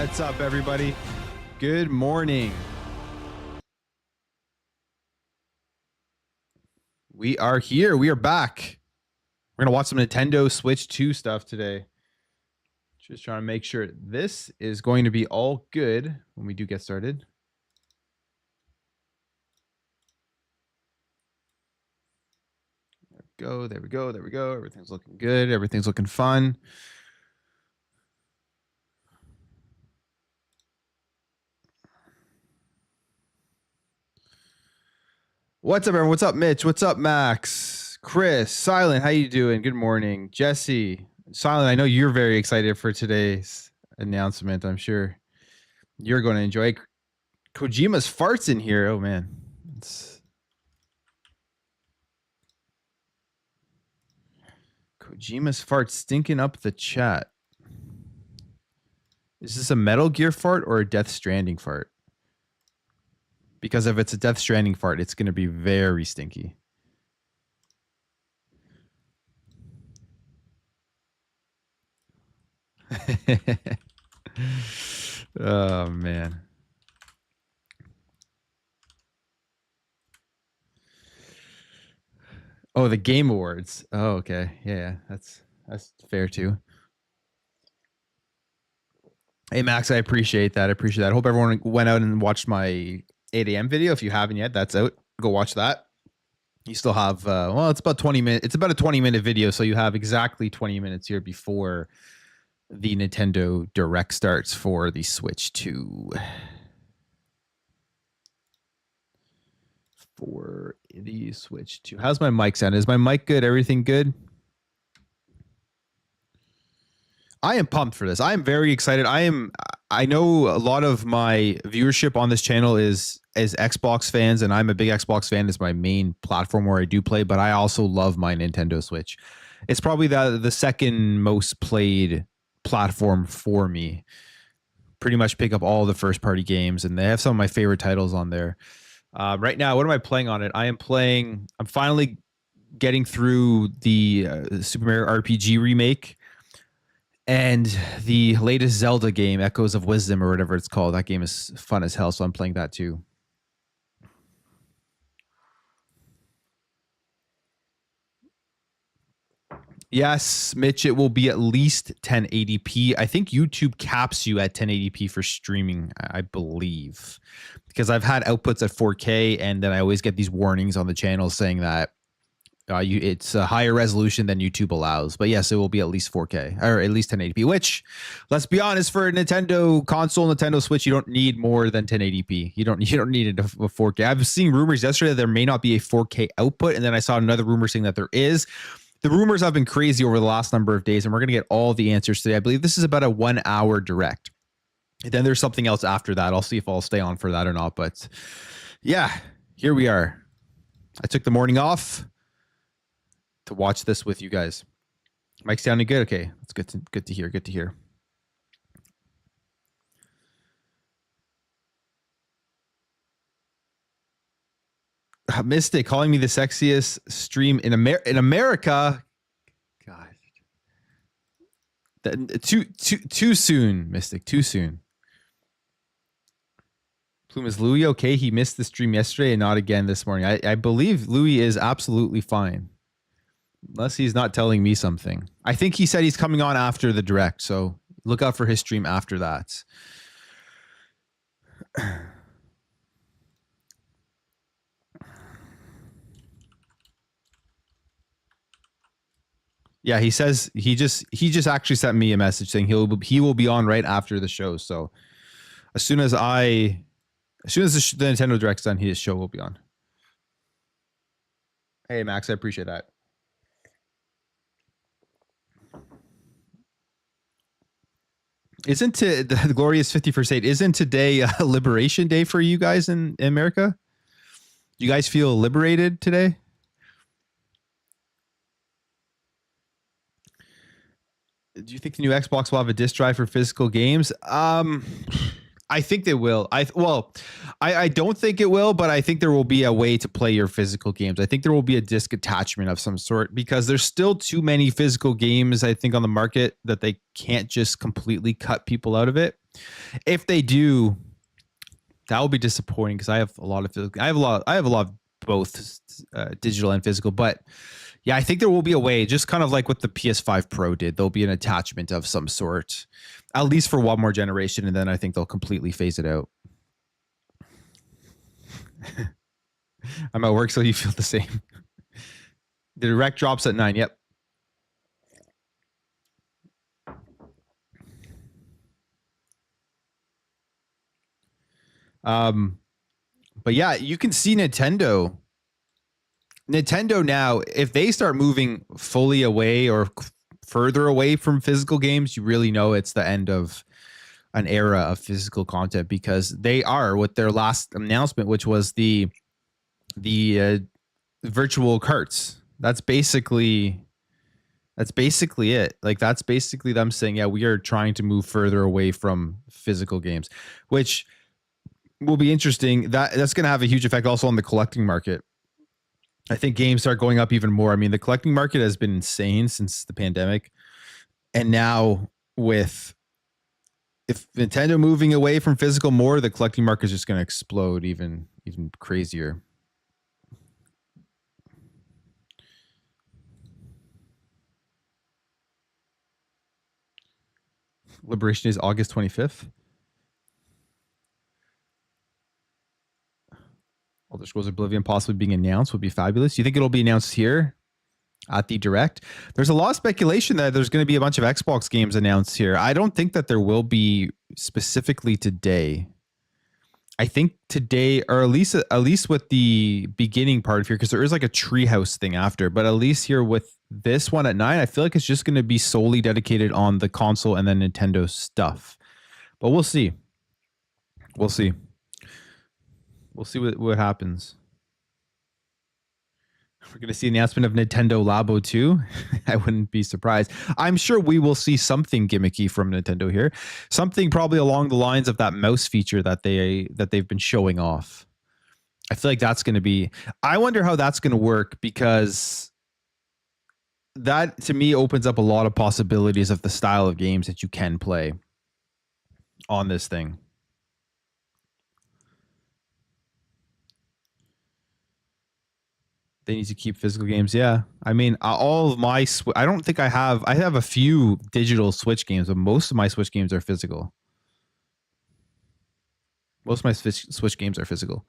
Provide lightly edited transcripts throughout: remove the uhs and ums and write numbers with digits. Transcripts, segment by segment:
What's up, everybody? Good morning. We are here. We are back. We're going to watch some Nintendo Switch 2 stuff today. Just trying to make sure this is going to be all good when we do get started. There we go. There we go. There we go. Everything's looking good. Everything's looking fun. What's up, everyone? What's up, Mitch? What's up, Max? Chris, Silent, how you doing? Good morning. Jesse, Silent, I know you're very excited for today's announcement. I'm sure you're going to enjoy. Kojima's farts in here. Oh, man. Kojima's farts stinking up the chat. Is this a Metal Gear fart or a Death Stranding fart? Because if it's a Death Stranding fart, it's going to be very stinky. Oh, man. Oh, the Game Awards. Oh, okay. Yeah, that's fair too. Hey, Max, I appreciate that. I hope everyone went out and watched my 8 a.m. video. If you haven't yet, that's out. Go watch that. You still have, well, it's about 20 minutes. It's about a 20-minute video, so you have exactly 20 minutes here before the Nintendo Direct starts for the Switch 2. For the Switch 2. How's my mic sound? Is my mic good? Everything good? I am pumped for this. I am very excited. I know a lot of my viewership on this channel is Xbox fans, and I'm a big Xbox fan. It's my main platform where I do play, but I also love my Nintendo Switch. It's probably the second most played platform for me. Pretty much pick up all the first party games, and they have some of my favorite titles on there. Right now, what am I playing on it? I'm finally getting through the Super Mario RPG remake and the latest Zelda game, Echoes of Wisdom, or whatever it's called. That game is fun as hell, so I'm playing that too. Yes, Mitch, it will be at least 1080p. I think YouTube caps you at 1080p for streaming, I believe, because I've had outputs at 4K, and then I always get these warnings on the channel saying that it's a higher resolution than YouTube allows. But yes, it will be at least 4K or at least 1080p, which, let's be honest, for a Nintendo console, Nintendo Switch, you don't need more than 1080p. You don't need it a 4K. I've seen rumors yesterday that there may not be a 4K output, and then I saw another rumor saying that there is. The rumors have been crazy over the last number of days, and we're going to get all the answers today. I believe this is about a 1 hour direct. And then there's something else after that. I'll see if I'll stay on for that or not. But yeah, here we are. I took the morning off to watch this with you guys. Mike's sounding good. Okay, that's good to hear. Good to hear. Mystic calling me the sexiest stream in America. God, too soon, Mystic. Too soon. Plume, is Louis okay? He missed the stream yesterday and not again this morning. I believe Louis is absolutely fine, unless he's not telling me something. I think he said he's coming on after the direct, so look out for his stream after that. Yeah, he says he just actually sent me a message saying he will be on right after the show. So as soon as the Nintendo Direct's done, his show will be on. Hey Max, I appreciate that. Isn't it the glorious 51st date? Isn't today Liberation Day for you guys in America? Do you guys feel liberated today? Do you think the new Xbox will have a disk drive for physical games? I think they will. I don't think it will, but I think there will be a way to play your physical games. I think there will be a disc attachment of some sort, because there's still too many physical games, I think, on the market that they can't just completely cut people out of it. If they do, that will be disappointing because I have a lot of physical. I have a lot of both digital and physical. But yeah, I think there will be a way, just kind of like what the PS5 Pro did. There'll be an attachment of some sort, at least for one more generation, and then I think they'll completely phase it out. I'm at work, so you feel the same. The direct drops at 9. Yep. But yeah, you can see Nintendo now, if they start moving fully away or further away from physical games, you really know it's the end of an era of physical content, because they are, with their last announcement, which was the virtual carts. That's basically it. Like, that's basically them saying, yeah, we are trying to move further away from physical games, which will be interesting. That's going to have a huge effect also on the collecting market. I think games start going up even more. I mean, the collecting market has been insane since the pandemic. And now if Nintendo moving away from physical more, the collecting market is just going to explode even crazier. Liberation is August 25th. Elder Scrolls Oblivion possibly being announced would be fabulous. You think it'll be announced here at the Direct? There's a lot of speculation that there's going to be a bunch of Xbox games announced here. I don't think that there will be specifically today. I think today, or at least with the beginning part of here, because there is like a treehouse thing after, but at least here with this one at 9, I feel like it's just going to be solely dedicated on the console and then Nintendo stuff. But we'll see. We'll see what happens. We're going to see an announcement of Nintendo Labo 2. I wouldn't be surprised. I'm sure we will see something gimmicky from Nintendo here. Something probably along the lines of that mouse feature that they've been showing off. I feel like that's going to be... I wonder how that's going to work, because that, to me, opens up a lot of possibilities of the style of games that you can play on this thing. They need to keep physical games. Yeah. I mean, all of my... I don't think I have a few digital Switch games, but most of my Switch games are physical. Most of my Switch games are physical.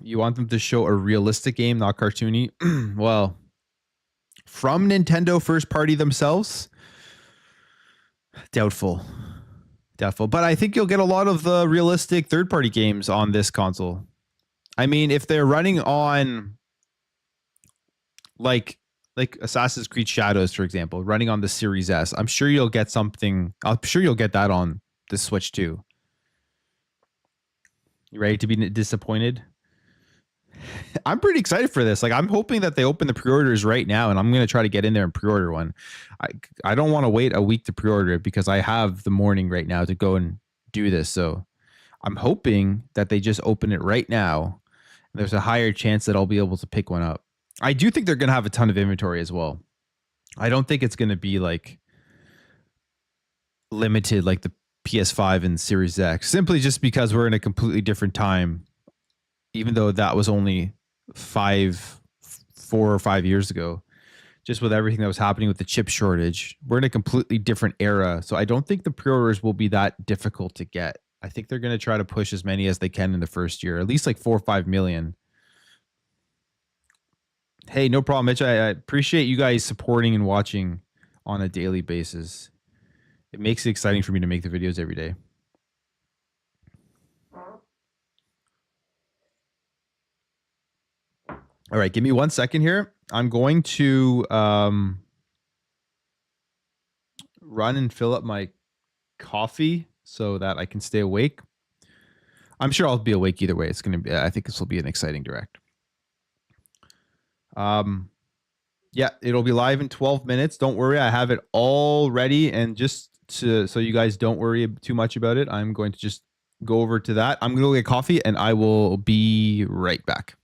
You want them to show a realistic game, not cartoony? Well, from Nintendo first party themselves, doubtful. But I think you'll get a lot of the realistic third-party games on this console. I mean, if they're running on like Assassin's Creed Shadows, for example, running on the Series S, I'm sure you'll get something. I'm sure you'll get that on the Switch too. You ready to be disappointed? I'm pretty excited for this. Like, I'm hoping that they open the pre-orders right now, and I'm going to try to get in there and pre-order one. I don't want to wait a week to pre-order it, because I have the morning right now to go and do this. So I'm hoping that they just open it right now. There's a higher chance that I'll be able to pick one up. I do think they're going to have a ton of inventory as well. I don't think it's going to be like limited like the PS5 and Series X, simply just because we're in a completely different time. Even though that was only 4 or 5 years ago, just with everything that was happening with the chip shortage, we're in a completely different era. So I don't think the pre-orders will be that difficult to get. I think they're going to try to push as many as they can in the first year, at least like 4 or 5 million. Hey, no problem, Mitch. I appreciate you guys supporting and watching on a daily basis. It makes it exciting for me to make the videos every day. All right, give me 1 second here. I'm going to run and fill up my coffee so that I can stay awake. I'm sure I'll be awake either way. It's going to be... I think this will be an exciting Direct. Yeah, it'll be live in 12 minutes. Don't worry, I have it all ready. And just so you guys don't worry too much about it, I'm going to just go over to that. I'm going to go get coffee, and I will be right back.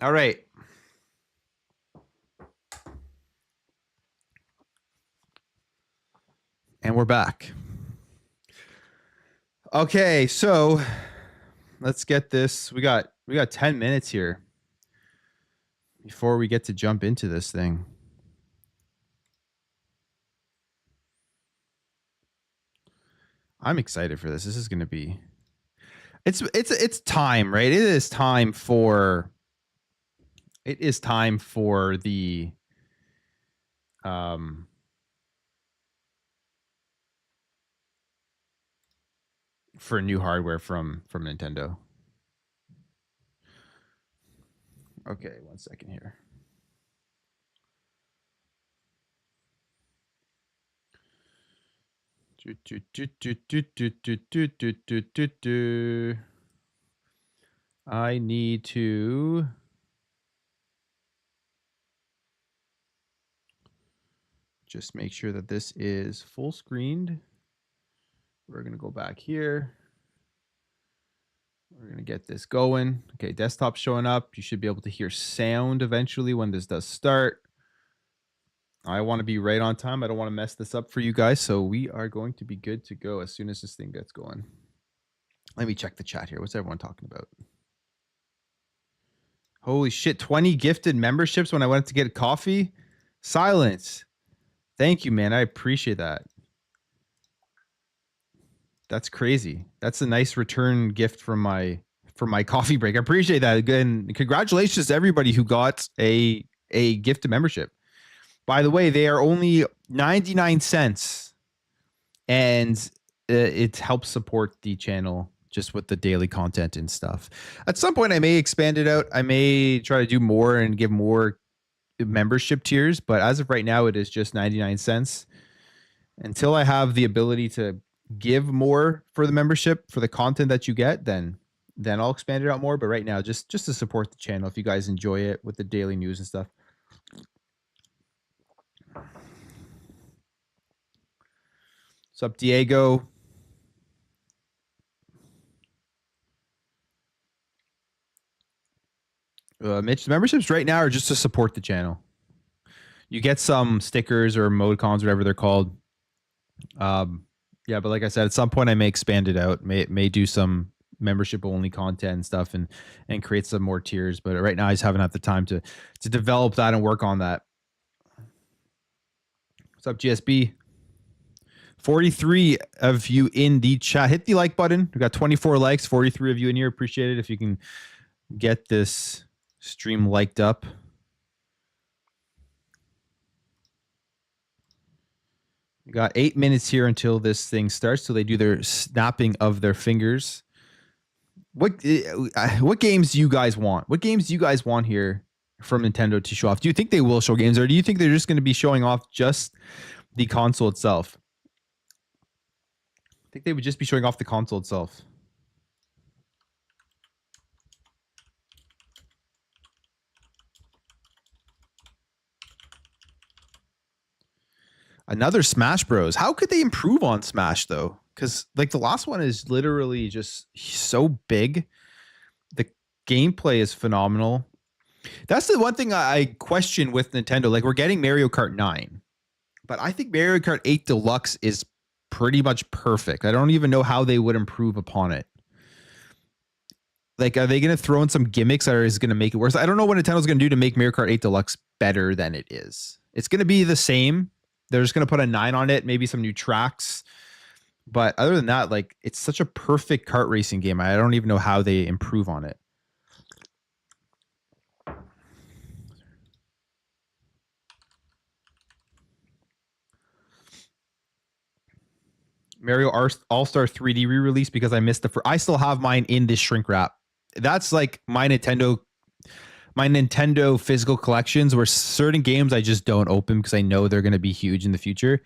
All right. And we're back. Okay, so let's get this. We got 10 minutes here before we get to jump into this thing. I'm excited for this. This is going to be it's time, right? It is time for the for new hardware from Nintendo. Okay, 1 second here. I need to just make sure that this is full screened. We're going to go back here. We're going to get this going. Okay, desktop showing up. You should be able to hear sound eventually when this does start. I want to be right on time. I don't want to mess this up for you guys. So we are going to be good to go as soon as this thing gets going. Let me check the chat here. What's everyone talking about? Holy shit, 20 gifted memberships when I went to get coffee? Silence. Thank you, man. I appreciate that. That's crazy. That's a nice return gift from my coffee break. I appreciate that. And congratulations to everybody who got a gift membership. By the way, they are only 99 cents. And it helps support the channel just with the daily content and stuff. At some point, I may expand it out. I may try to do more and give more membership tiers. But as of right now, it is just 99 cents. Until I have the ability to give more for the membership for the content that you get, then I'll expand it out more. But right now, just to support the channel, if you guys enjoy it with the daily news and stuff. What's up, Diego? Mitch, the memberships right now are just to support the channel. You get some stickers or emoticons, whatever they're called. Yeah, but like I said, at some point I may expand it out. May do some membership only content and stuff, and create some more tiers. But right now I just haven't had the time to develop that and work on that. What's up, GSB? 43 of you in the chat. Hit the like button. We got 24 likes. 43 of you in here. Appreciate it if you can get this stream liked up. We got 8 minutes here until this thing starts, so they do their snapping of their fingers. What games do you guys want? What games do you guys want here from Nintendo to show off? Do you think they will show games, or do you think they're just going to be showing off just the console itself? I think they would just be showing off the console itself. Another Smash Bros. How could they improve on Smash though? Because like the last one is literally just so big. The gameplay is phenomenal. That's the one thing I question with Nintendo. Like we're getting Mario Kart 9, but I think Mario Kart 8 Deluxe is pretty much perfect. I don't even know how they would improve upon it. Like, are they going to throw in some gimmicks that is going to make it worse? I don't know what Nintendo's going to do to make Mario Kart 8 Deluxe better than it is. It's going to be the same. They're just going to put a 9 on it, maybe some new tracks. But other than that, like, it's such a perfect kart racing game. I don't even know how they improve on it. Mario All-Star 3D re-release because I missed I still have mine in this shrink wrap. That's like my Nintendo physical collections, where certain games I just don't open because I know they're going to be huge in the future.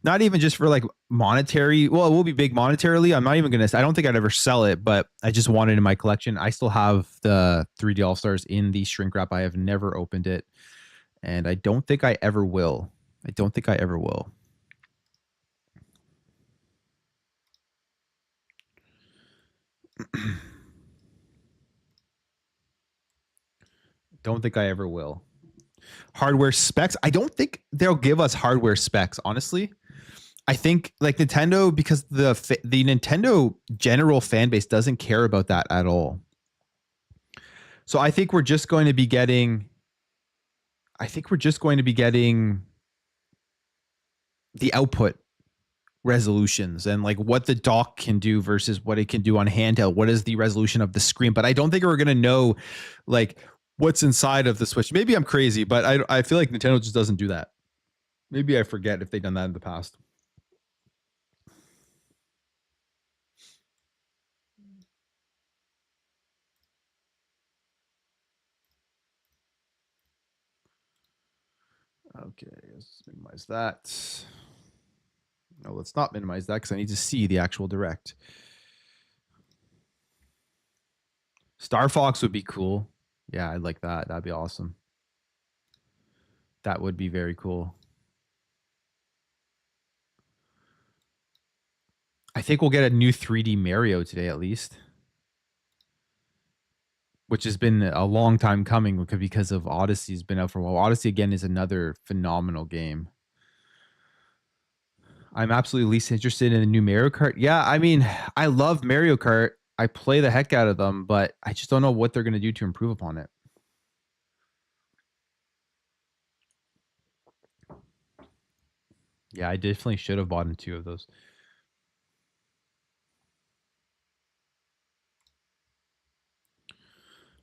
Not even just for like monetary. Well, it will be big monetarily. I'm not even going to, I don't think I'd ever sell it, but I just want it in my collection. I still have the 3D All-Stars in the shrink wrap. I have never opened it, and I don't think I ever will. Don't think I ever will. Hardware specs. I don't think they'll give us hardware specs, honestly. I think like Nintendo, because the Nintendo general fan base doesn't care about that at all. So I think we're just going to be getting the output resolutions and like what the dock can do versus what it can do on handheld. What is the resolution of the screen? But I don't think we're going to know like what's inside of the Switch. Maybe I'm crazy, but I feel like Nintendo just doesn't do that. Maybe I forget if they've done that in the past. Okay, let's minimize that. No, let's not minimize that because I need to see the actual direct. Star Fox would be cool. Yeah, I'd like that. That'd be awesome. That would be very cool. I think we'll get a new 3D Mario today at least, which has been a long time coming because of Odyssey's been out for a while. Odyssey, again, is another phenomenal game. I'm absolutely least interested in the new Mario Kart. Yeah, I mean, I love Mario Kart. I play the heck out of them, but I just don't know what they're going to do to improve upon it. Yeah, I definitely should have bought in 2 of those.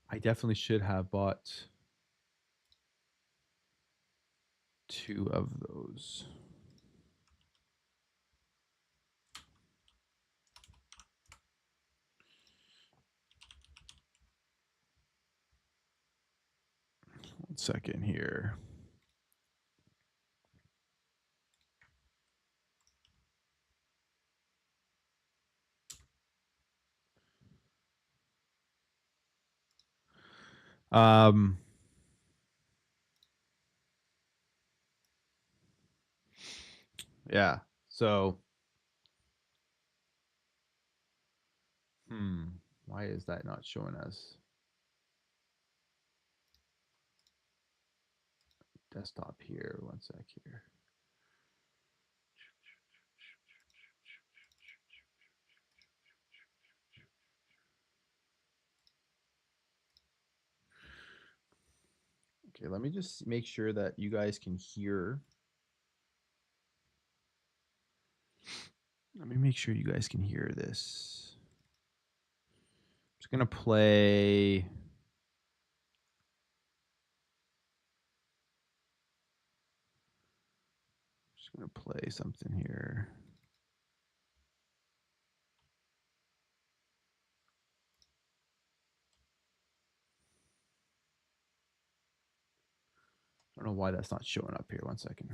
I definitely should have bought 2 of those. One second here. Yeah. So, why is that not showing us? Desktop here. One sec here. Okay, let me just make sure that you guys can hear. Let me make sure you guys can hear this. I'm just gonna play. Just gonna play something here. I don't know why that's not showing up here. One second.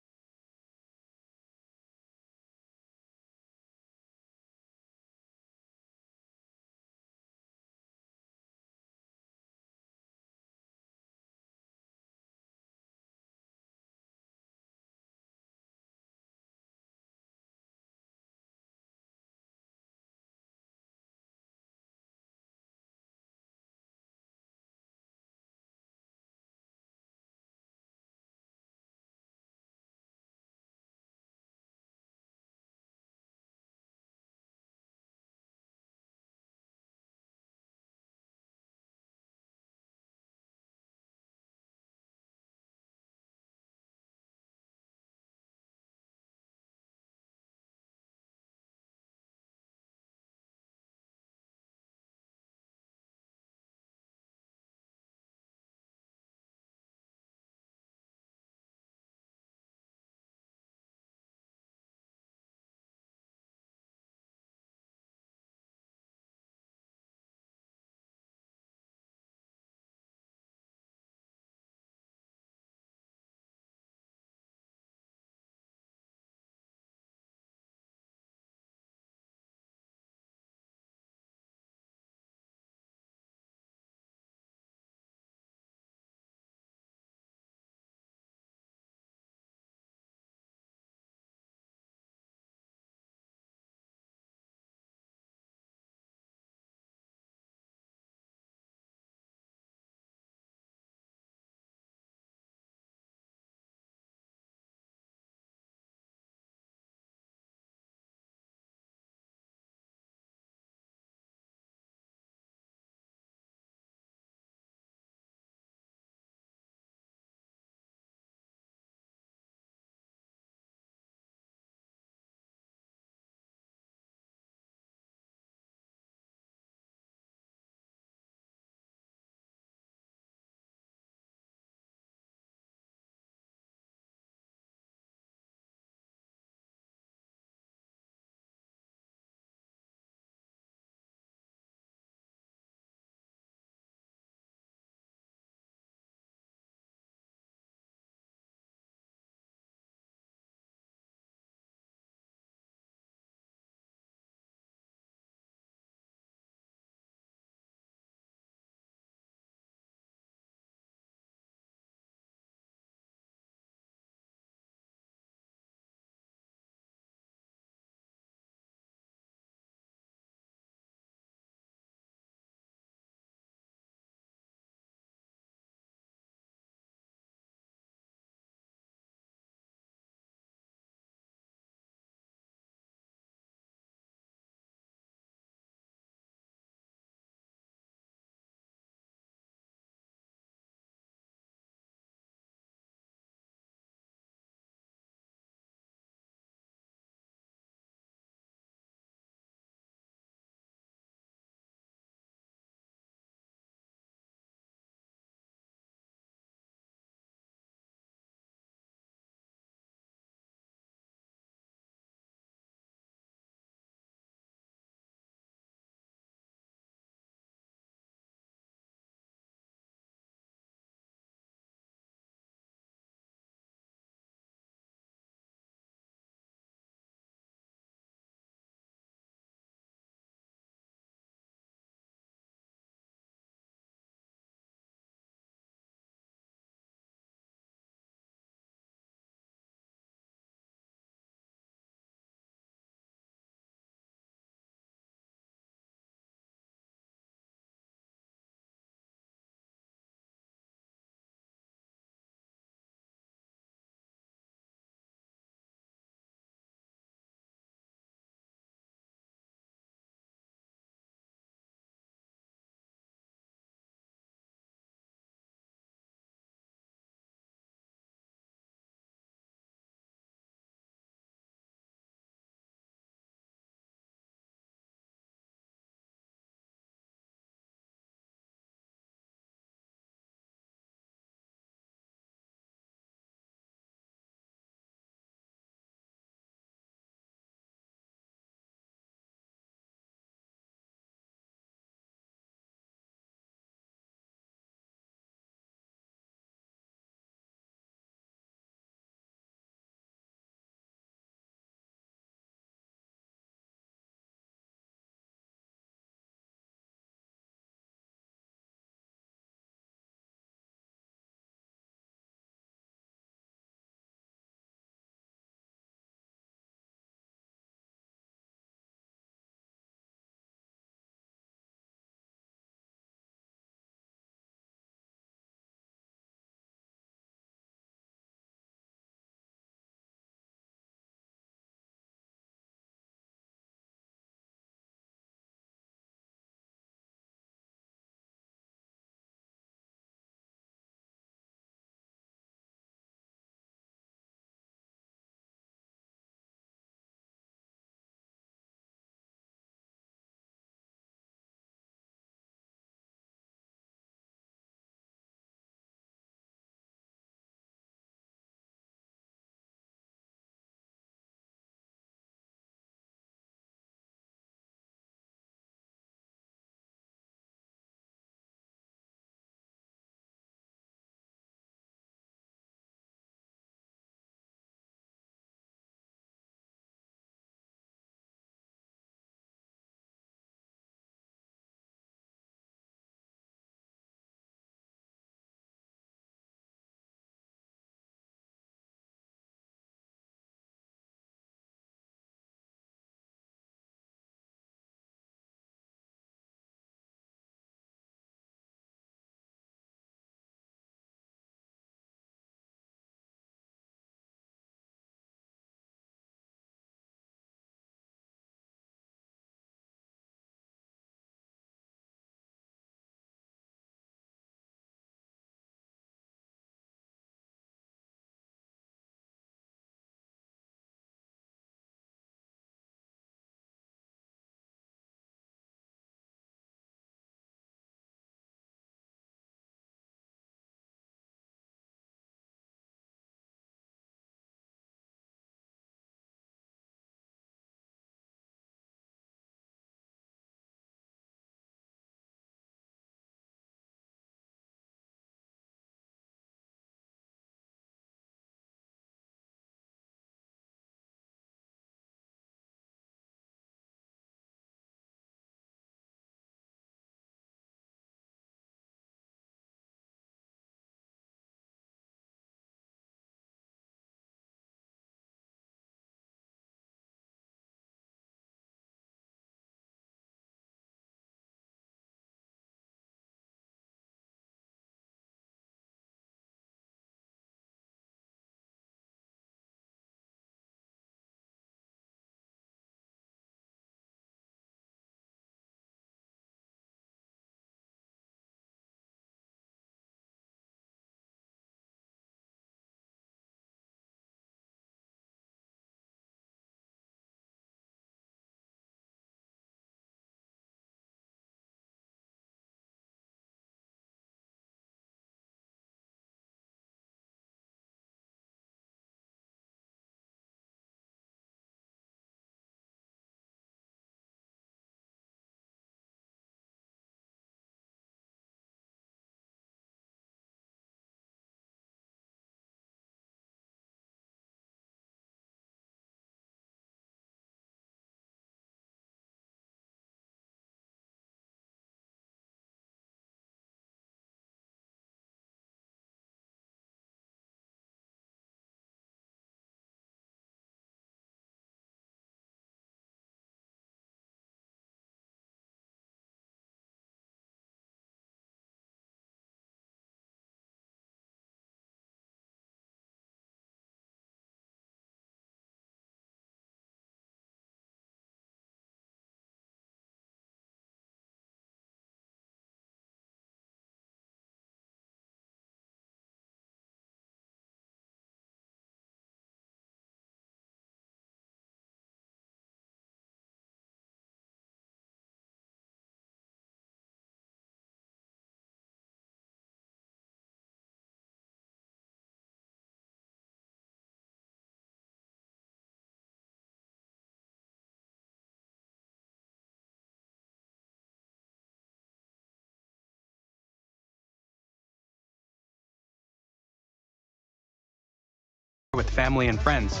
with family and friends.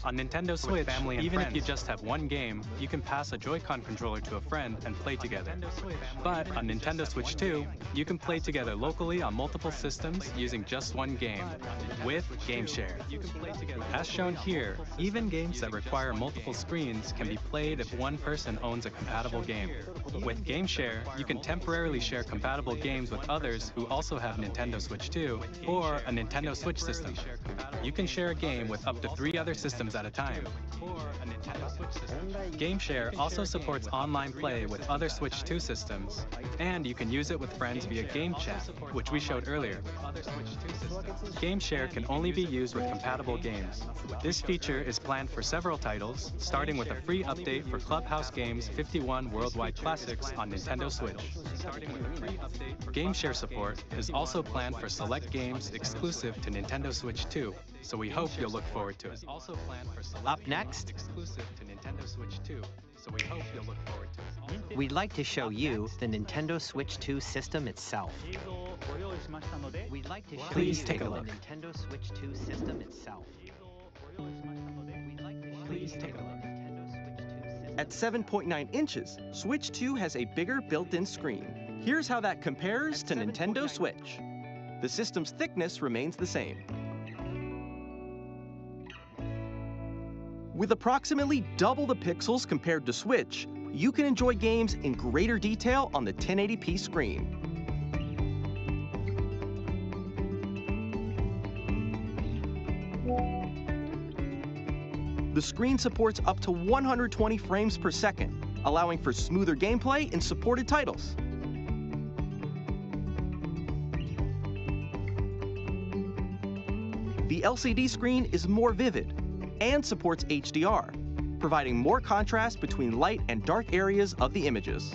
On Nintendo Switch, even if you just have one game, you can pass a Joy-Con controller to a friend and play together. But on Nintendo Switch 2, you can play together locally on multiple systems using just one game, with GameShare. As shown here, even games that require multiple screens can be played if one person owns a compatible game. With GameShare, you can temporarily share compatible games with others who also have Nintendo Switch 2 or a Nintendo Switch system. You can share a game with up to 3 other systems at a time. GameShare also supports online play with other Switch 2 systems, and you can use it with friends via Game Chat, which we showed earlier. GameShare can only be used with compatible games. This feature is planned for several titles, starting with a free update for Clubhouse Games 51 Worldwide Classics on Nintendo Switch. GameShare support is also planned for select games exclusive to Nintendo Switch 2, so we hope you'll look forward to it. Up next, we'd like to show you the Nintendo Switch 2 system itself. Please take a look. The Nintendo Switch 2 system itself. Please take a look. At 7.9 inches, Switch 2 has a bigger built-in screen. Here's how that compares to Nintendo Switch. The system's thickness remains the same. With approximately double the pixels compared to Switch, you can enjoy games in greater detail on the 1080p screen. The screen supports up to 120 frames per second, allowing for smoother gameplay in supported titles. The LCD screen is more vivid and supports HDR, providing more contrast between light and dark areas of the images.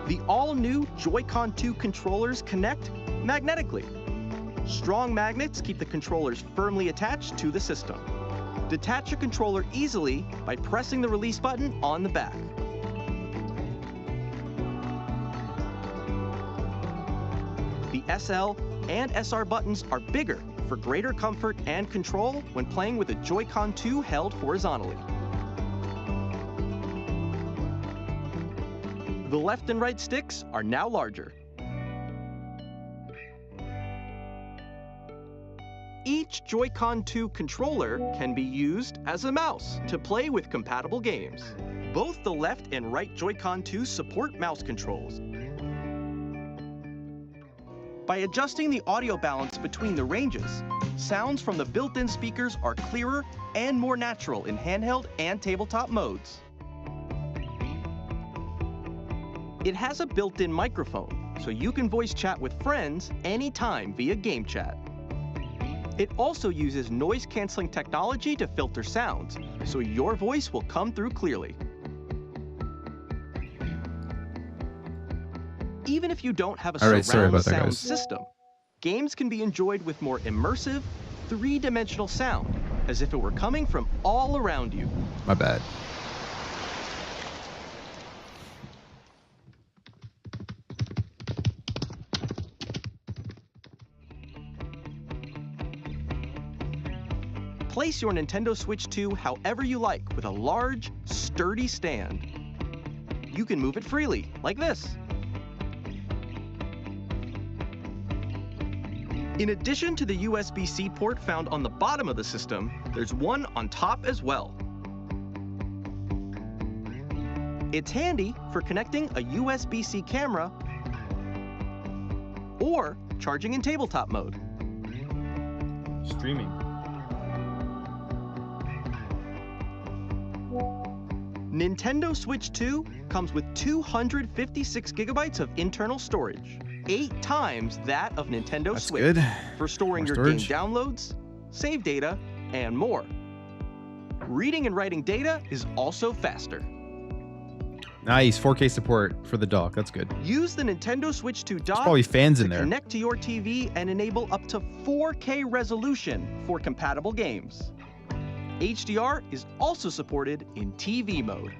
The all-new Joy-Con 2 controllers connect magnetically. Strong magnets keep the controllers firmly attached to the system. Detach your controller easily by pressing the release button on the back. The SL and SR buttons are bigger for greater comfort and control when playing with a Joy-Con 2 held horizontally. The left and right sticks are now larger. Each Joy-Con 2 controller can be used as a mouse to play with compatible games. Both the left and right Joy-Con 2 support mouse controls. By adjusting the audio balance between the ranges, sounds from the built-in speakers are clearer and more natural in handheld and tabletop modes. It has a built-in microphone, so you can voice chat with friends anytime via Game Chat. It also uses noise-canceling technology to filter sounds, so your voice will come through clearly. Even if you don't have a surround sound system, games can be enjoyed with more immersive, three-dimensional sound, as if it were coming from all around you. My bad. Place your Nintendo Switch 2 however you like with a large, sturdy stand. You can move it freely, like this. In addition to the USB-C port found on the bottom of the system, there's one on top as well. It's handy for connecting a USB-C camera or charging in tabletop mode. Streaming. Nintendo Switch 2 comes with 256 gigabytes of internal storage, 8 times that of Nintendo That's Switch, good. for storing More your game storage. downloads, save data, and more. Reading and writing data is also faster. Nice. 4K support for the dock. That's good. Use the Nintendo Switch 2 There's dock probably fans to in there. connect to your TV and enable up to 4K resolution for compatible games. HDR is also supported in TV mode.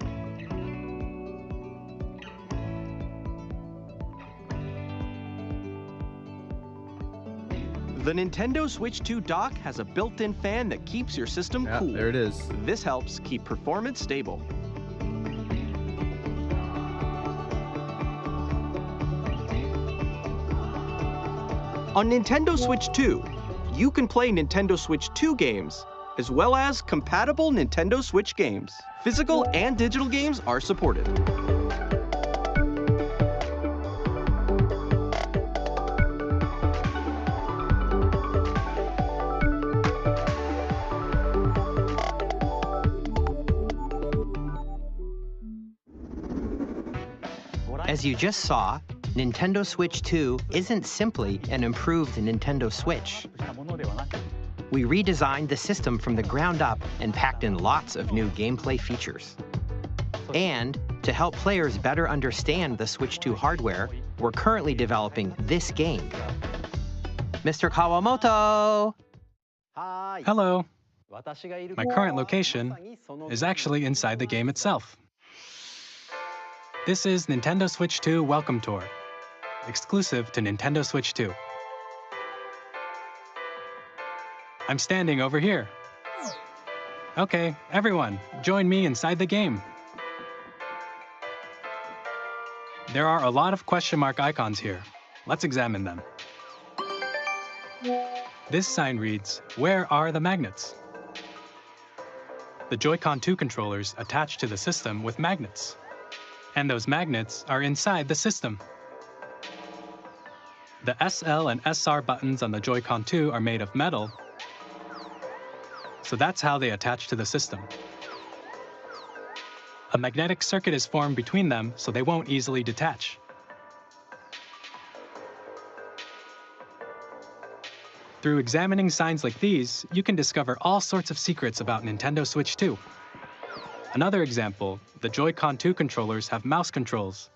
The Nintendo Switch 2 dock has a built-in fan that keeps your system cool. There it is. This helps keep performance stable. On Nintendo Switch 2, you can play Nintendo Switch 2 games, as well as compatible Nintendo Switch games. Physical and digital games are supported. As you just saw, Nintendo Switch 2 isn't simply an improved Nintendo Switch. We redesigned the system from the ground up and packed in lots of new gameplay features. And to help players better understand the Switch 2 hardware, we're currently developing this game. Mr. Kawamoto! Hello. My current location is actually inside the game itself. This is Nintendo Switch 2 Welcome Tour, exclusive to Nintendo Switch 2. I'm standing over here. Okay, everyone, join me inside the game. There are a lot of question mark icons here. Let's examine them. This sign reads, "Where are the magnets?" The Joy-Con 2 controllers attach to the system with magnets. And those magnets are inside the system. The SL and SR buttons on the Joy-Con 2 are made of metal, so that's how they attach to the system. A magnetic circuit is formed between them, so they won't easily detach. Through examining signs like these, you can discover all sorts of secrets about Nintendo Switch 2. Another example, the Joy-Con 2 controllers have mouse controls.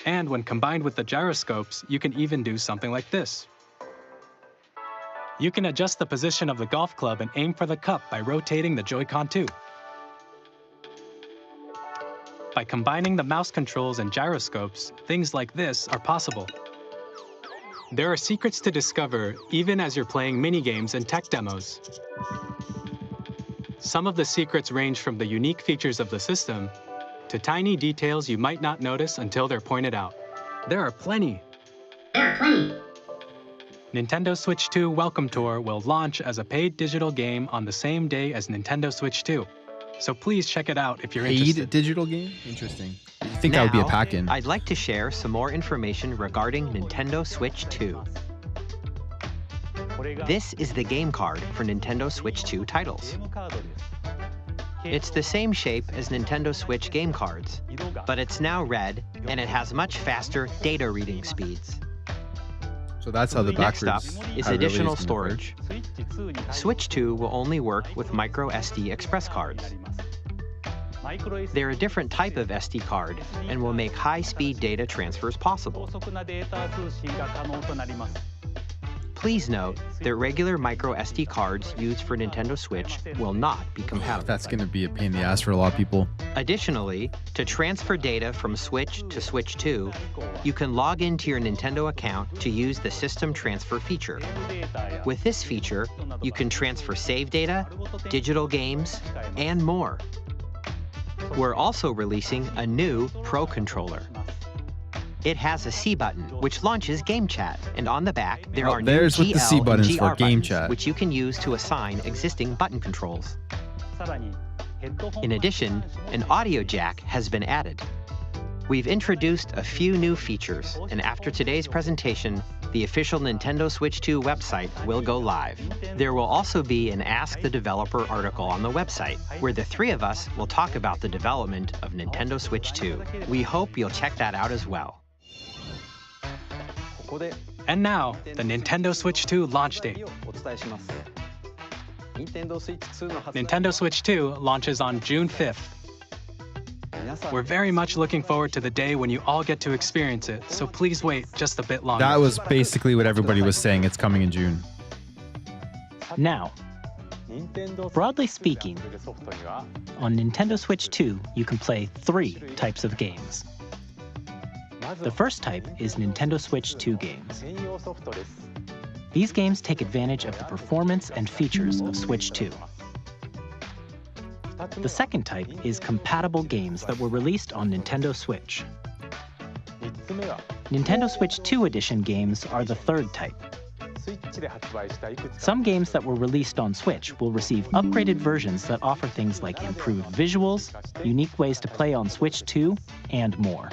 And when combined with the gyroscopes, you can even do something like this. You can adjust the position of the golf club and aim for the cup by rotating the Joy-Con 2. By combining the mouse controls and gyroscopes, things like this are possible. There are secrets to discover even as you're playing minigames and tech demos. Some of the secrets range from the unique features of the system to tiny details you might not notice until they're pointed out. There are plenty. Nintendo Switch 2 Welcome Tour will launch as a paid digital game on the same day as Nintendo Switch 2. So please check it out if you're interested. Paid digital game? Interesting. I think that would be a pack-in. I'd like to share some more information regarding Nintendo Switch 2. This is the game card for Nintendo Switch 2 titles. It's the same shape as Nintendo Switch game cards, but it's now red and it has much faster data reading speeds. So that's how the Next backwards up is additional storage. Switch 2 will only work with micro SD express cards. They're a different type of SD card and will make high-speed data transfers possible. Please note that regular micro SD cards used for Nintendo Switch will not be compatible. That's going to be a pain in the ass for a lot of people. Additionally, to transfer data from Switch to Switch 2, you can log into your Nintendo account to use the System Transfer feature. With this feature, you can transfer save data, digital games, and more. We're also releasing a new Pro controller. It has a C button, which launches Game Chat, and on the back, there are new there's what the C GL buttons and GR for, Game buttons, Chat. which you can use to assign existing button controls. In addition, an audio jack has been added. We've introduced a few new features, and after today's presentation, the official Nintendo Switch 2 website will go live. There will also be an Ask the Developer article on the website, where the three of us will talk about the development of Nintendo Switch 2. We hope you'll check that out as well. And now, the Nintendo Switch 2 launch date. Nintendo Switch 2 launches on June 5th. We're very much looking forward to the day when you all get to experience it, so please wait just a bit longer. That was basically what everybody was saying. It's coming in June. Now, broadly speaking, on Nintendo Switch 2, you can play 3 types of games. The first type is Nintendo Switch 2 games. These games take advantage of the performance and features of Switch 2. The second type is compatible games that were released on Nintendo Switch. Nintendo Switch 2 Edition games are the third type. Some games that were released on Switch will receive upgraded versions that offer things like improved visuals, unique ways to play on Switch 2, and more.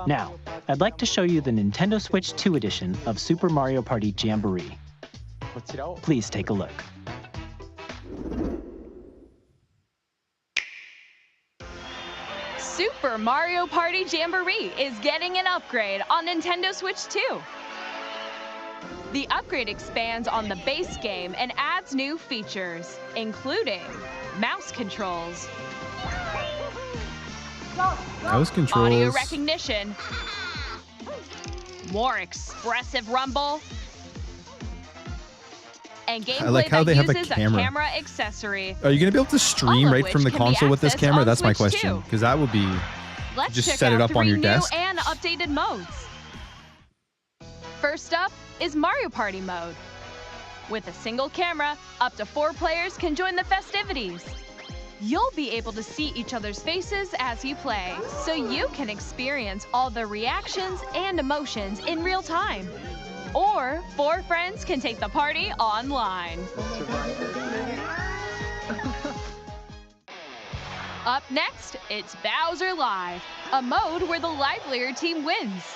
Now, I'd like to show you the Nintendo Switch 2 edition of Super Mario Party Jamboree. Please take a look. Super Mario Party Jamboree is getting an upgrade on Nintendo Switch 2. The upgrade expands on the base game and adds new features, including mouse controls, audio recognition, more expressive rumble, and gameplay that uses a camera accessory. Are you going to be able to stream right from the console with this camera? That's my question, because that would be... Let's just check set it out up on your desk. New and updated modes. First up is Mario Party mode. With a single camera, up to 4 players can join the festivities. You'll be able to see each other's faces as you play, so you can experience all the reactions and emotions in real time. Or 4 friends can take the party online. Up next, it's Bowser Live, a mode where the livelier team wins.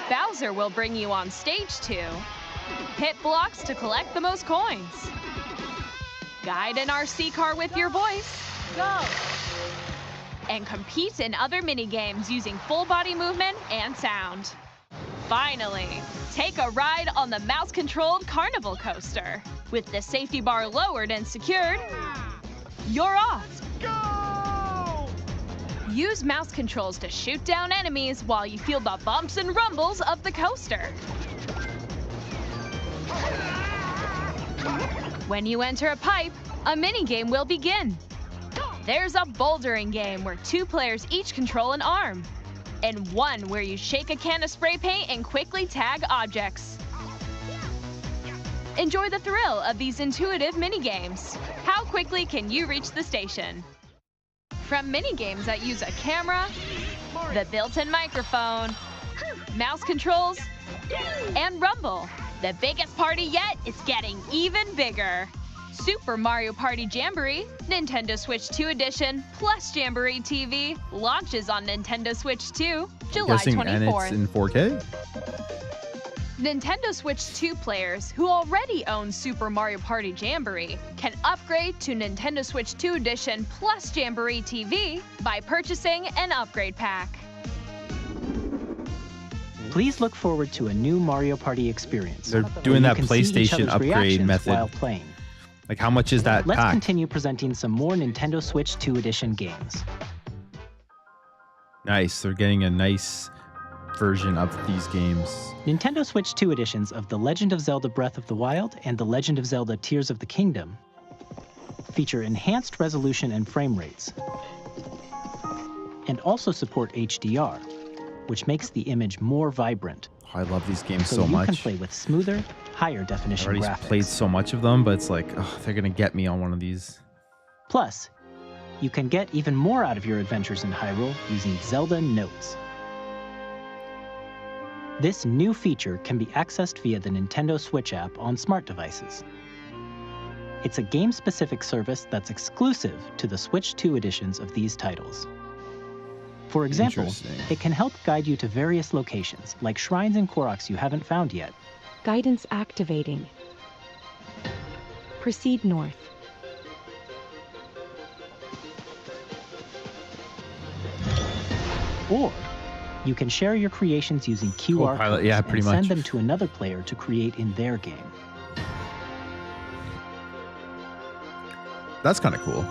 Bowser will bring you on stage 2, hit blocks to collect the most coins, guide an RC car with your voice, go, and compete in other mini-games using full body movement and sound. Finally, take a ride on the mouse-controlled carnival coaster. With the safety bar lowered and secured, you're off. Go! Use mouse controls to shoot down enemies while you feel the bumps and rumbles of the coaster. When you enter a pipe, a mini-game will begin. There's a bouldering game where 2 players each control an arm, and one where you shake a can of spray paint and quickly tag objects. Enjoy the thrill of these intuitive mini-games. How quickly can you reach the station? From mini-games that use a camera, the built-in microphone, mouse controls, and rumble, the biggest party yet is getting even bigger. Super Mario Party Jamboree, Nintendo Switch 2 Edition, plus Jamboree TV, launches on Nintendo Switch 2, July 24th. And it's in 4K? Nintendo Switch 2 players who already own Super Mario Party Jamboree can upgrade to Nintendo Switch 2 Edition plus Jamboree TV by purchasing an upgrade pack. Please look forward to a new Mario Party experience. They're doing that PlayStation upgrade method. While playing. Like, how much is that Let's pack? continue presenting some more Nintendo Switch 2 Edition games. Nice. They're getting a nice version of these games. Nintendo Switch 2 editions of The Legend of Zelda Breath of the Wild and The Legend of Zelda Tears of the Kingdom feature enhanced resolution and frame rates, and also support HDR, which makes the image more vibrant. Oh, I love these games so you much. can play with smoother, higher definition I already graphics. played so much of them, but it's like, oh, they're gonna get me on one of these. Plus, you can get even more out of your adventures in Hyrule using Zelda Notes. This new feature can be accessed via the Nintendo Switch app on smart devices. It's a game-specific service that's exclusive to the Switch 2 editions of these titles. For example, it can help guide you to various locations, like shrines and Koroks you haven't found yet. Guidance activating. Proceed north. Or you can share your creations using QR codes and send them to another player to create in their game. That's kind of cool.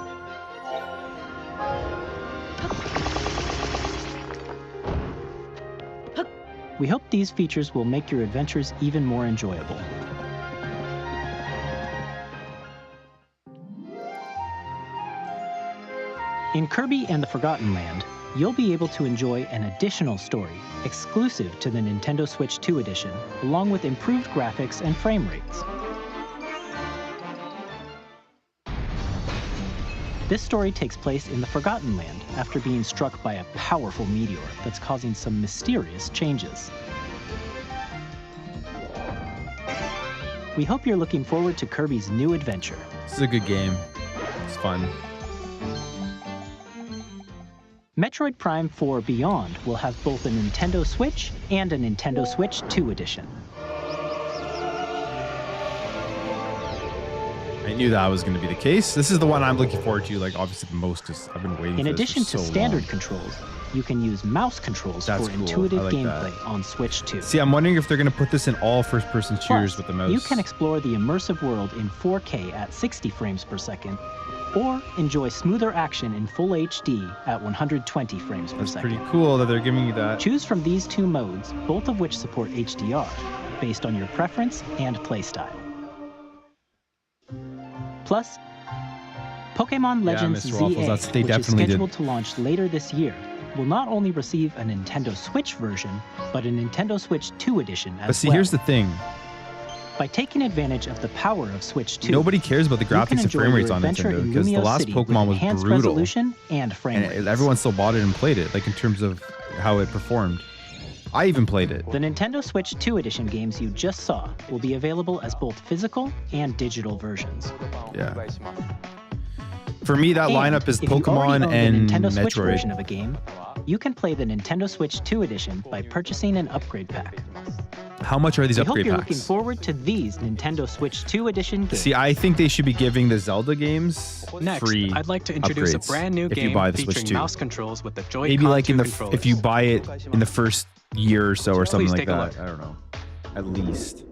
We hope these features will make your adventures even more enjoyable. In Kirby and the Forgotten Land, you'll be able to enjoy an additional story exclusive to the Nintendo Switch 2 edition, along with improved graphics and frame rates. This story takes place in the Forgotten Land after being struck by a powerful meteor that's causing some mysterious changes. We hope you're looking forward to Kirby's new adventure. This is a good game. It's fun. Metroid Prime 4 Beyond will have both a Nintendo Switch and a Nintendo Switch 2 edition. I knew that was going to be the case. This is the one I'm looking forward to, like, obviously the most, because I've been waiting In for this addition for to so standard long. controls, you can use mouse controls That's for cool. intuitive I like gameplay that. on Switch 2. See, I'm wondering if they're going to put this in all first-person shooters Plus, with the mouse. you can explore the immersive world in 4K at 60 frames per second, or enjoy smoother action in full HD at 120 frames per That's second. pretty cool that they're giving you that. Choose from these two modes, both of which support HDR, based on your preference and playstyle. Plus, Pokémon Legends Mr. Waffles, ZA, they which is definitely did. scheduled to launch later this year, will not only receive a Nintendo Switch version, but a Nintendo Switch 2 edition as But see, well. here's the thing. By taking advantage of the power of Switch 2, Nobody cares about the you can graphics and enjoy frame your rates on adventure Nintendo, in because the Lumio last City with Pokemon was enhanced brutal. resolution and frame rates. And everyone still bought it and played it, like in terms of how it performed. I even played it. The Nintendo Switch 2 edition games you just saw will be available as both physical and digital versions. Yeah. For me, that And lineup is if you already Pokemon own and the Nintendo Switch version Metroid. of a game, you can play the Nintendo Switch 2 edition by purchasing an upgrade pack. How much are these We hope upgrade you're looking packs? forward to these Nintendo Switch 2 edition games. See, I think they should be giving the Zelda games Next, free I'd like to introduce upgrades a brand new if game you buy the Switch featuring 2. mouse controls with the Joy-Con Maybe like in 2 the controllers. if you buy it in the first year or so or something Please like take a that. look. I don't know. At least.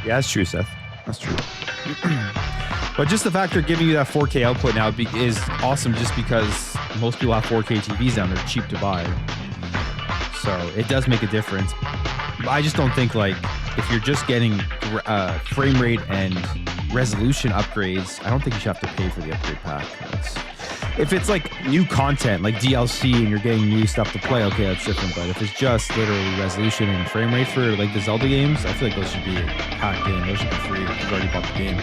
Yeah, that's true, Seth. That's true. But just the fact they're giving you that 4K output now is awesome, just because most people have 4K TVs now. They're cheap to buy. So it does make a difference. But I just don't think, like, if you're just getting frame rate and resolution upgrades, I don't think you should have to pay for the upgrade pack. If it's like new content, like DLC, and you're getting new stuff to play, okay, that's different. But if it's just literally resolution and frame rate for like the Zelda games, I feel like those should be packed in. Those should be free if you've already bought the game.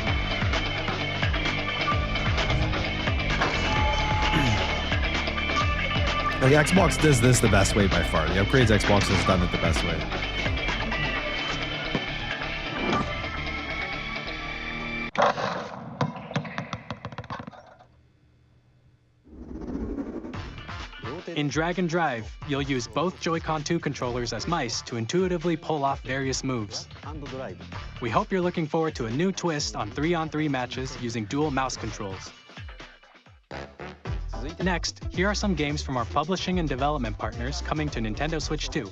Like Xbox does this the best way by far. The upgrades Xbox has done it the best way. In Drag and Drive, you'll use both Joy-Con 2 controllers as mice to intuitively pull off various moves. We hope you're looking forward to a new twist on 3-on-3 matches using dual mouse controls. Next, here are some games from our publishing and development partners coming to Nintendo Switch 2.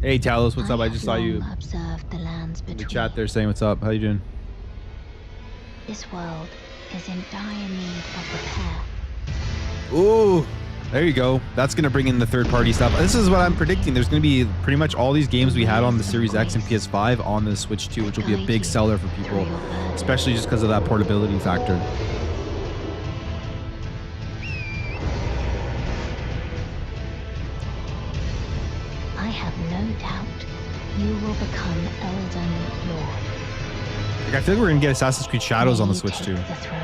Hey Talos, what's up? I just saw you Observed the lands in the between. chat there saying what's up. How you doing? This world is in dire need of repair. Ooh, there you go. That's going to bring in the third-party stuff. This is what I'm predicting. There's going to be pretty much all these games we had on the Series X and PS5 on the Switch 2, which will be a big seller for people, especially just because of that portability factor. I have no doubt you will become Elden Lord. Like, I feel like we're going to get Assassin's Creed Shadows on the May Switch take 2. the throne.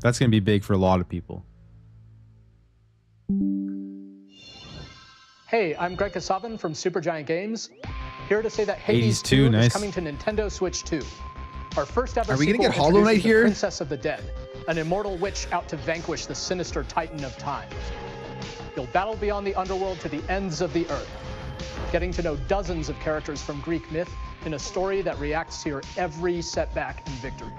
That's going to be big for a lot of people. Hey, I'm Greg Kasavan from Supergiant Games, here to say that Hades Hades 2, 2 nice. is coming to Nintendo Switch 2. Our first ever Are we gonna sequel get Hollow Knight introducing the here? Princess of the Dead, an immortal witch out to vanquish the sinister titan of time. You'll battle beyond the underworld to the ends of the earth, getting to know dozens of characters from Greek myth in a story that reacts to your every setback and victory.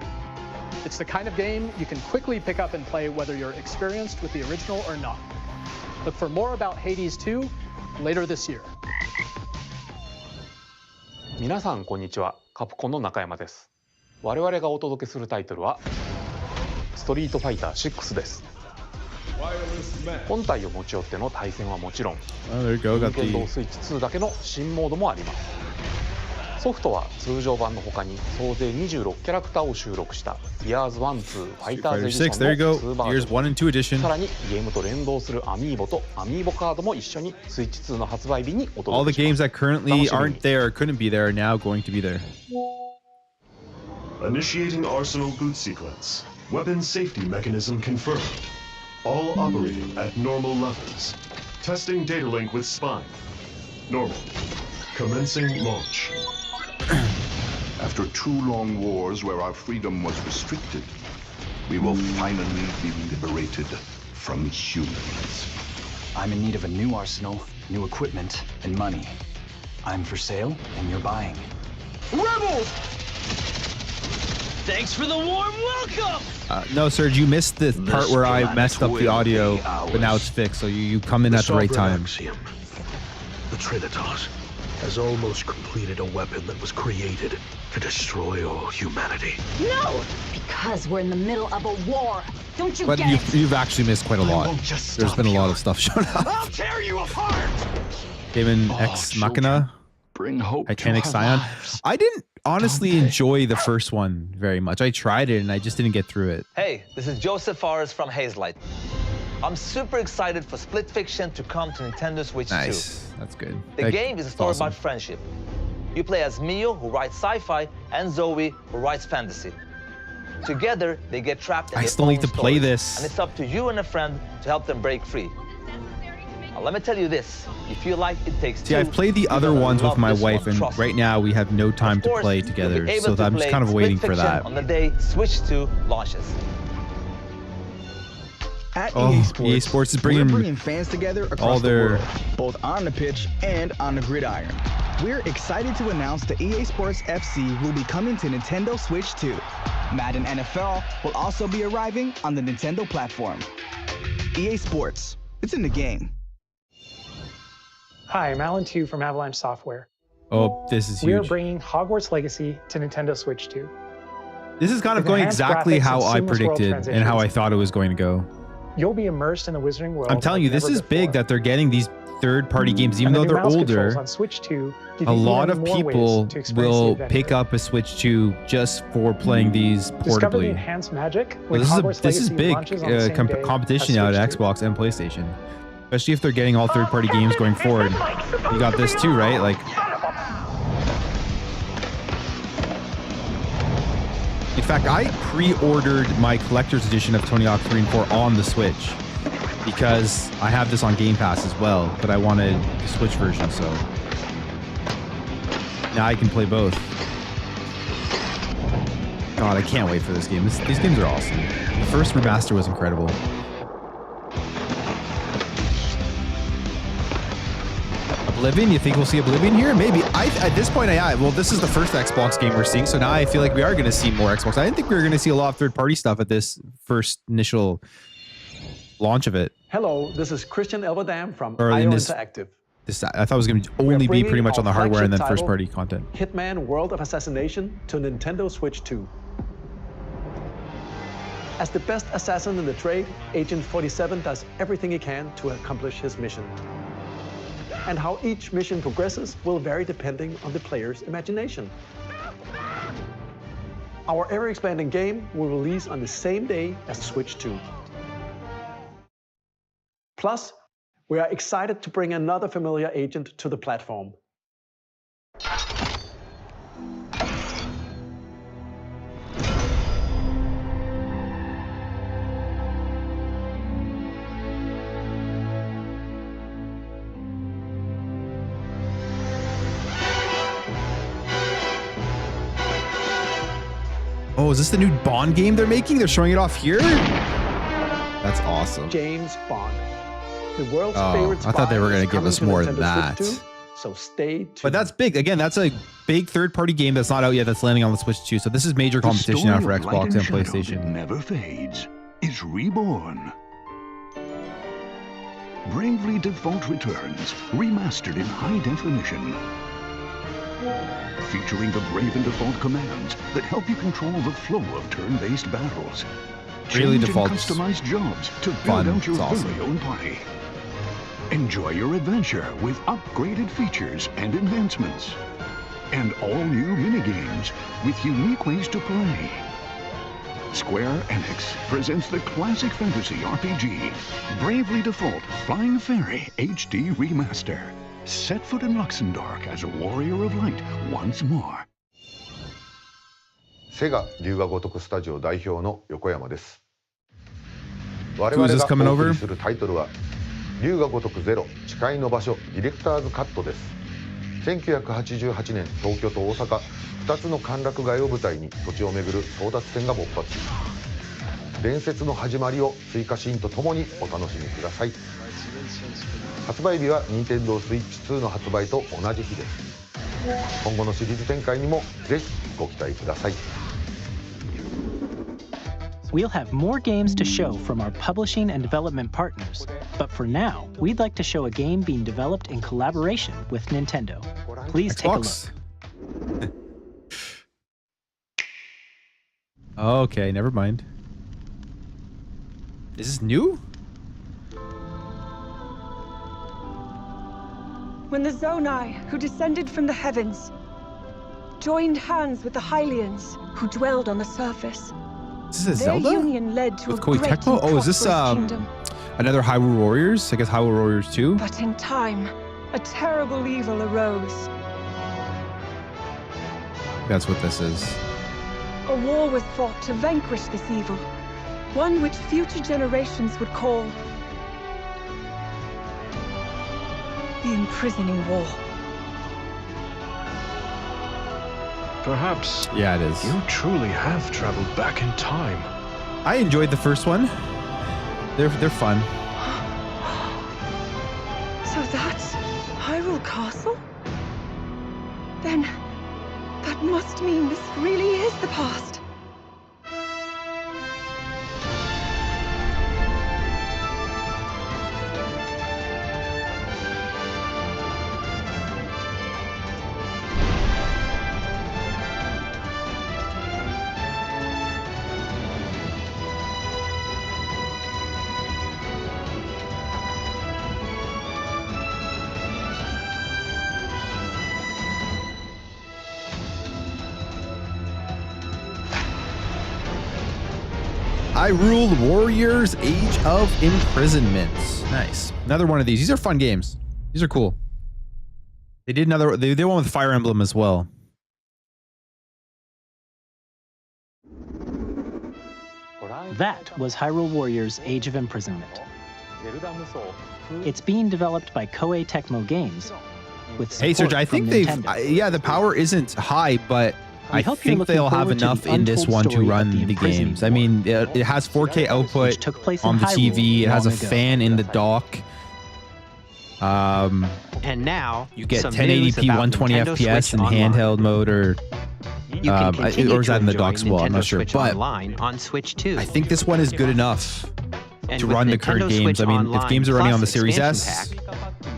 It's the kind of game you can quickly pick up and play whether you're experienced with the original or not. Look for more about Hades 2 later this year. 皆さんこんにちは。カプコンの中山です。我々がお届けするタイトルはストリートファイター6です。本体を持ち寄っての対戦はもちろん、任天堂スイッチ2だけの新モードもあります。ソフトは通常版の他に総勢26キャラクターを収録した Years 1、2 Fighters Edition の2バージョン、さらにゲームと連動するアミーボとアミーボカードも一緒にスイッチ2の発売日にお届けします。 All the games that currently aren't there, couldn't be there, are now going to be there. Initiating Arsenal boot sequence. Weapon safety mechanism confirmed. All operating at normal levels. Testing data link with spine. Normal. Commencing launch. After 2 long wars where our freedom was restricted, we will finally be liberated from humans. I'm in need of a new arsenal, new equipment, and money. I'm for sale, and you're buying. Rebels! Thanks for the warm welcome! No, Serge, you missed the part where I messed up the audio, but now it's fixed, so you come in at the right time. Axiom, the Trinitas, has almost completed a weapon that was created to destroy all humanity. No! Because we're in the middle of a war. Don't you but get it? You've actually missed quite a lot. There's been a lot of stuff shown up. I'll tear you apart! Damon Ex Machina. Bring hope Titanic to Scion. lives. I didn't honestly enjoy the first one very much. I tried it and I just didn't get through it. Hey, this is Joseph Forrest from Hazelight. I'm super excited for Split Fiction to come to Nintendo Switch 2. Nice. That's good. The game is a story about friendship. You play as Mio, who writes sci-fi, and Zoe, who writes fantasy. Together, they get trapped in I their still need own to play stories, this. and it's up to you and a friend to help them break free. Now, let me tell you this. If you like It Takes Two, See, I've played the other ones with my wife, and trust right now we have no time to play together, so I'm just kind of waiting for that. On the day Switch 2 launches. At EA Sports is bringing fans together across all their the world, both on the pitch and on the gridiron. We're excited to announce that EA Sports FC will be coming to Nintendo Switch 2. Madden NFL will also be arriving on the Nintendo platform. EA Sports, it's in the game. Hi, I'm Alan Tu from Avalanche Software. Oh, this is huge. We are bringing Hogwarts Legacy to Nintendo Switch 2. This is kind of going exactly how I predicted and how I thought it was going to go. You'll be immersed in the Wizarding World. I'm telling you, this is big that they're getting these third-party games, even though they're older. On Switch 2, a lot of people will pick up a Switch 2 just for playing these portably. Discover the enhanced magic when this is big competition out at Xbox and PlayStation, especially if they're getting all third-party games going forward. You got this too, right? Like, in fact, I pre-ordered my collector's edition of Tony Hawk 3 and 4 on the Switch because I have this on Game Pass as well, but I wanted the Switch version, so now I can play both. God, I can't wait for this game. These games are awesome. The first remaster was incredible. Oblivion? You think we'll see Oblivion here? Maybe. At this point, well, this is the first Xbox game we're seeing, so now I feel like we are going to see more Xbox. I didn't think we were going to see a lot of third-party stuff at this first initial launch of it. Hello, this is Christian Elverdam from Or IO in this, Interactive. I thought it was going to only be pretty much on the hardware and then first-party content. Hitman World of Assassination to Nintendo Switch 2. As the best assassin in the trade, Agent 47 does everything he can to accomplish his mission. And how each mission progresses will vary depending on the player's imagination. Our ever-expanding game will release on the same day as Switch 2. Plus, we are excited to bring another familiar agent to the platform. Oh, is this the new Bond game they're making? They're showing it off here? That's awesome. James Bond. The world's Oh, favorite I thought they were going gonna give us more of that. So stay tuned. But that's big. Again, that's a big third-party game that's not out yet that's landing on the Switch 2. So this is major competition now for Xbox and PlayStation. Never fades. Is reborn. Bravely Default returns, remastered in high definition. Featuring the Brave and Default commands that help you control the flow of turn-based battles. Really Change and Default's customize jobs to build fun. out your It's awesome. very own party. Enjoy your adventure with upgraded features and enhancements. And all new minigames with unique ways to play. Square Enix presents the classic fantasy RPG, Bravely Default Flying Fairy HD Remaster. Set foot in Luxembourg as a warrior of light once more. セガ龍が如くスタジオ代表の横山です。我 Who 々 is が this coming お送 over? りするタイトルは龍が如くゼロ誓いの場所ディレクターズカットです。1988年東京と大阪2つの歓楽街を舞台に土地を巡る争奪戦が勃発。伝説の始まりを追加シーンとともにお楽しみください。発売日は Nintendo Switch 2の発売と同じ日です。今後のシリーズ展開にもぜひご期待ください。We'll have more games to show from our publishing and development partners, but for now, we'd like to show a game being developed in collaboration with Nintendo. Please take a look. Okay, never mind. Is this new? When the Zonai, who descended from the heavens, joined hands with the Hylians, who dwelled on the surface. Is this a Their Zelda? union led to With a Koei great Tecmo? and Oh, is this prosperous kingdom. another Hyrule Warriors? I guess Hyrule Warriors 2? But in time, a terrible evil arose. That's what this is. A war was fought to vanquish this evil, one which future generations would call the Imprisoning War. Perhaps Yeah, it is. you truly have traveled back in time. I enjoyed the first one. They're fun. So that's Hyrule Castle? Then that must mean this really is the past. Hyrule Warriors Age of Imprisonment. Nice. Another one of these. These are fun games. These are cool. They did another. They did one with Fire Emblem as well. That was Hyrule Warriors Age of Imprisonment. It's being developed by Koei Tecmo Games. With Hey, Serge, I think they've. Nintendo. Yeah, the power isn't high, but We I hope you're think looking they'll have forward to enough the in this untold one to story of run the the Imprisoning games. I mean, it has 4K output took place in on the Hyrule TV. It has a long ago. fan in the dock. And now You get some news 1080p, about 120 Nintendo FPS Switch in Online. handheld mode, or You can continue or is that in the to dock enjoy as well? I'm not Nintendo sure, Switch but Online on Switch 2. I think this one is good enough And to with run the Nintendo current games. Switch I mean, if Online games are running on the Plus Series expansion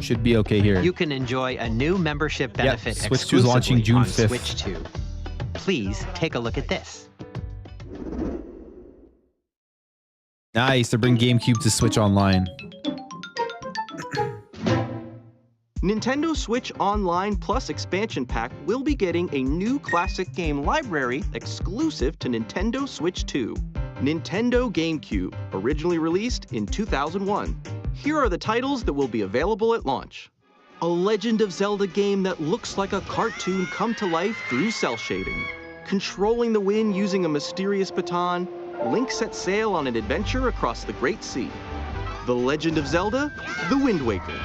S, should be okay here. You can enjoy a new membership benefit Switch 2 is launching exclusively June on 5th. Switch 2. Please take a look at this. Nice to bring GameCube to Switch Online. Nintendo Switch Online Plus Expansion Pack will be getting a new classic game library exclusive to Nintendo Switch 2. Nintendo GameCube, originally released in 2001. Here are the titles that will be available at launch. A Legend of Zelda game that looks like a cartoon come to life through cell shading. Controlling the wind using a mysterious baton, Link sets sail on an adventure across the Great Sea. The Legend of Zelda, The Wind Waker.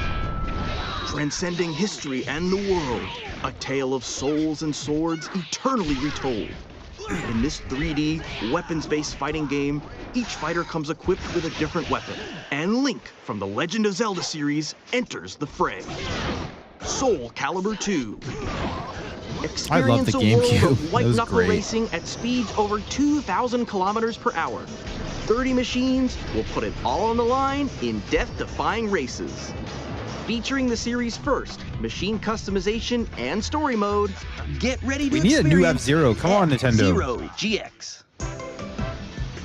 Transcending history and the world, a tale of souls and swords eternally retold. In this 3D, weapons-based fighting game, each fighter comes equipped with a different weapon. And Link from the Legend of Zelda series enters the fray. Soul Calibur 2. I love the Experience a world GameCube. of That white was knuckle great. racing at speeds over 2,000 kilometers per hour. 30 machines will put it all on the line in death-defying races. Featuring the series' first machine customization and story mode, get ready to We need a new experience F-Zero. Come on, Nintendo. F-Zero GX.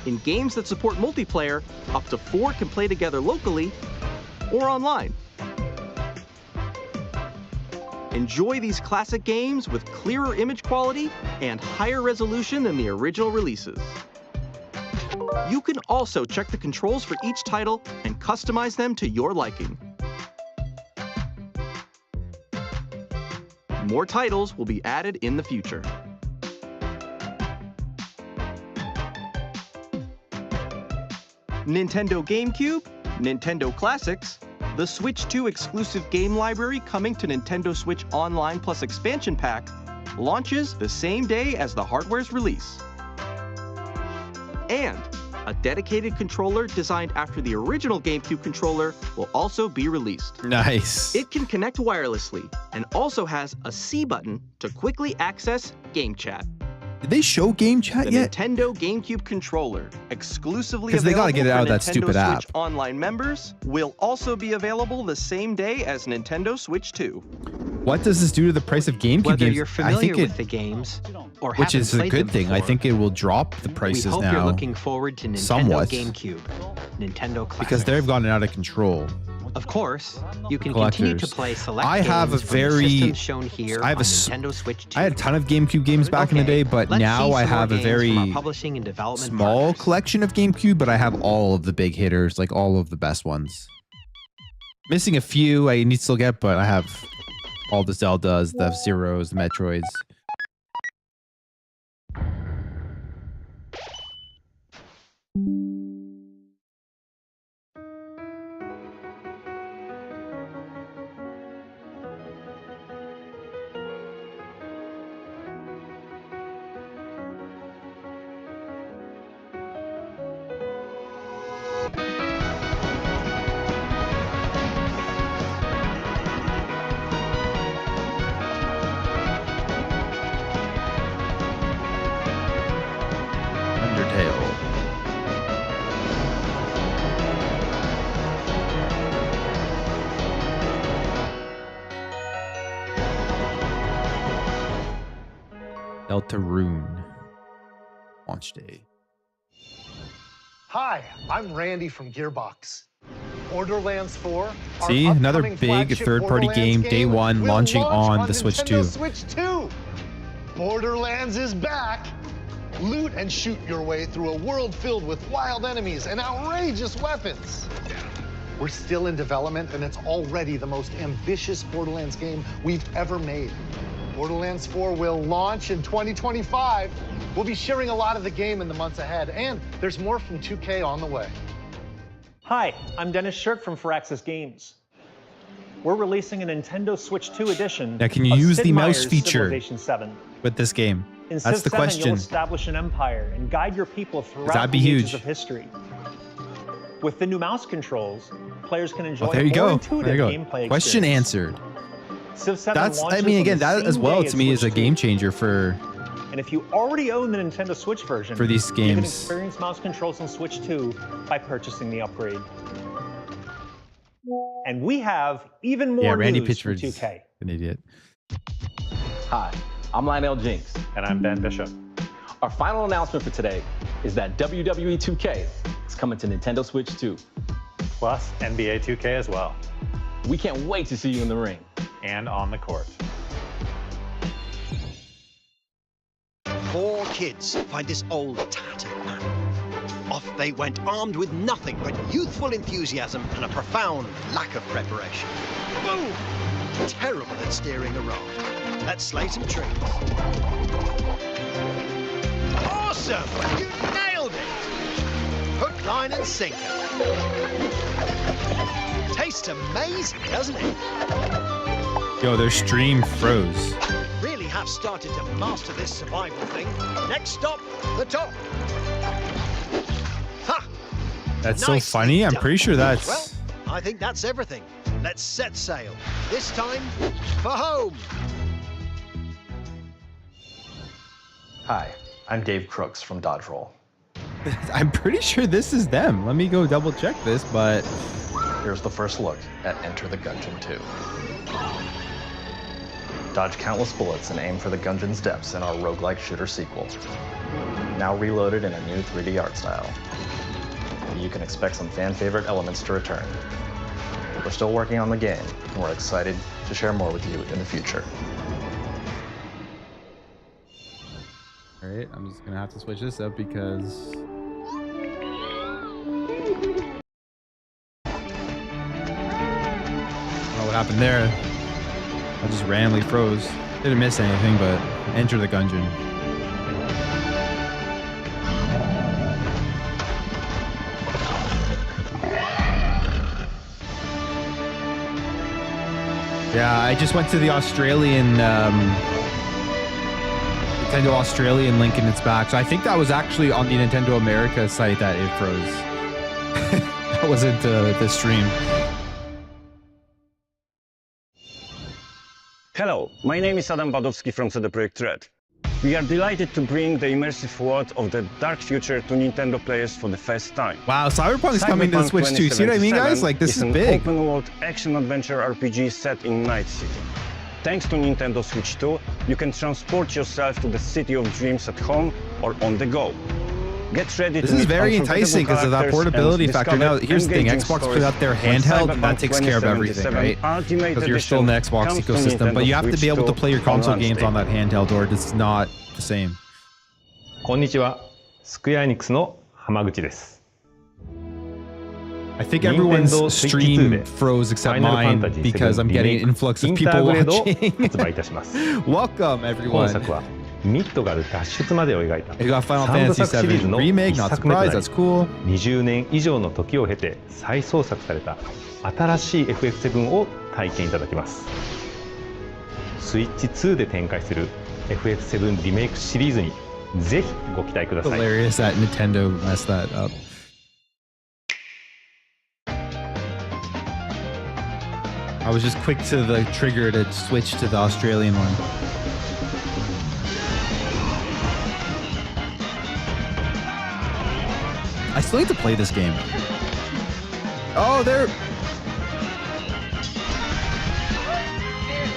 In games that support multiplayer, up to 4 can play together locally or online. Enjoy these classic games with clearer image quality and higher resolution than the original releases. You can also check the controls for each title and customize them to your liking. More titles will be added in the future. Nintendo GameCube, Nintendo Classics, the Switch 2 exclusive game library coming to Nintendo Switch Online Plus Expansion Pack launches the same day as the hardware's release. And a dedicated controller designed after the original GameCube controller will also be released. Nice. It can connect wirelessly and also has a C button to quickly access Game Chat. Did they show Game Chat The yet? Nintendo GameCube controller, exclusively 'Cause they available gotta get it out of for that Nintendo stupid app. Switch Online members, will also be available the same day as Nintendo Switch 2. What does this do to the price of GameCube Whether games? you're I familiar think with the games or which haven't is a played good them thing. I before, think it will drop the we prices hope now. you're looking forward to Nintendo somewhat. GameCube, Nintendo Classics. Because they've gotten out of control. Of course, you can continue to Collectors. play select I have a games from the very systems shown here I have on a s- Nintendo Switch 2. I had a ton of GameCube games back in the day, but let's now see I some more have a games from our very publishing and development small partners. collection of GameCube, but I have all of the big hitters, like all of the best ones. Missing a few I need to still get, but I have all the Zeldas, the F-Zeros, the Metroids. Undertale. Deltarune. Launch day. Hi, I'm Randy from Gearbox. Borderlands 4. our See, another upcoming big flagship third-party Borderlands game, day one, will launching launch on the Switch Nintendo 2. Switch 2. Borderlands is back. Loot and shoot your way through a world filled with wild enemies and outrageous weapons. We're still in development, and it's already the most ambitious Borderlands game we've ever made. Borderlands 4 will launch in 2025. We'll be sharing a lot of the game in the months ahead, and there's more from 2K on the way. Hi, I'm Dennis Shirk from Firaxis Games. We're releasing a Nintendo Switch 2 edition Now, can you of use Sid the mouse Meier's feature Civilization 7. with this game? In That's Civ the 7, question. you'll establish an empire and guide your people throughout That'd be the ages huge. of history. With the new mouse controls, players can enjoy Oh, there a you more go. intuitive There you go. gameplay Question experience. answered. Civ 7 That's, I launches mean, on again, the that same as well day to as me is a Switch 2. game changer for And if you already own the Nintendo Switch version, For these you can games. experience mouse controls on Switch 2 by purchasing the upgrade. And we have even more Randy news from Pitchford's 2K. an idiot. Hi, I'm Lionel Jinks. And I'm Ben Bishop. Our final announcement for today is that WWE 2K is coming to Nintendo Switch 2. Plus NBA 2K as well. We can't wait to see you in the ring. And on the court. 4 kids find this old tattered man. Off they went armed with nothing but youthful enthusiasm and a profound lack of preparation. Boom! Terrible at steering a raft. Let's slay some trees. Awesome! You nailed it! Hook, line and sinker. Tastes amazing, doesn't it? Yo, their stream froze. Really have started to master this survival thing. Next stop, the top. Ha! That's so funny. I'm pretty sure that's... Well, I think that's everything. Let's set sail. This time, for home. Hi, I'm Dave Crooks from Dodge Roll. I'm pretty sure this is them. Let me go double check this, but... Here's the first look at Enter the Gungeon 2. Dodge countless bullets and aim for the Gungeon's depths in our roguelike shooter sequel. Now reloaded in a new 3D art style. You can expect some fan-favorite elements to return. We're still working on the game, and we're excited to share more with you in the future. All right, I'm just gonna have to switch this up because... Oh, what happened there? I just randomly froze. Didn't miss anything, but enter the Gungeon. Yeah, I just went to the Australian Nintendo Australian link and it's back. So I think that was actually on the Nintendo America site that it froze. That wasn't the stream. Hello, my name is Adam Badowski from CD Projekt Red. We are delighted to bring the immersive world of the dark future to Nintendo players for the first time. Wow, Cyberpunk's coming to the Switch too. See what I mean, guys? Like, this is big. An open-world action-adventure RPG set in Night City. Thanks to Nintendo Switch 2, you can transport yourself to the city of dreams at home or on the go. Get ready. This is very enticing because of that portability factor. Now, here's the thing: Xbox put out their handheld, and that takes care of everything, right? Because you're still in the Xbox ecosystem, but you have to be able to play your console games on that handheld, or it's not the same. こんにちは、スクエアエニックスの浜口です。 I think everyone's stream froze except mine because I'm getting an influx of people watching. Welcome, everyone. ミッドガル脱出までを描いた3部作シリーズの1作目となり20年以上の時を経て再創作された新しい FF7 を体験いただきます。スイッチ2で展開する FF7 リメイクシリーズにぜひご期待ください。 Hilarious that Nintendo messed that up. I was just quick to the trigger to switch to the Australian one. I still need to play this game. Oh,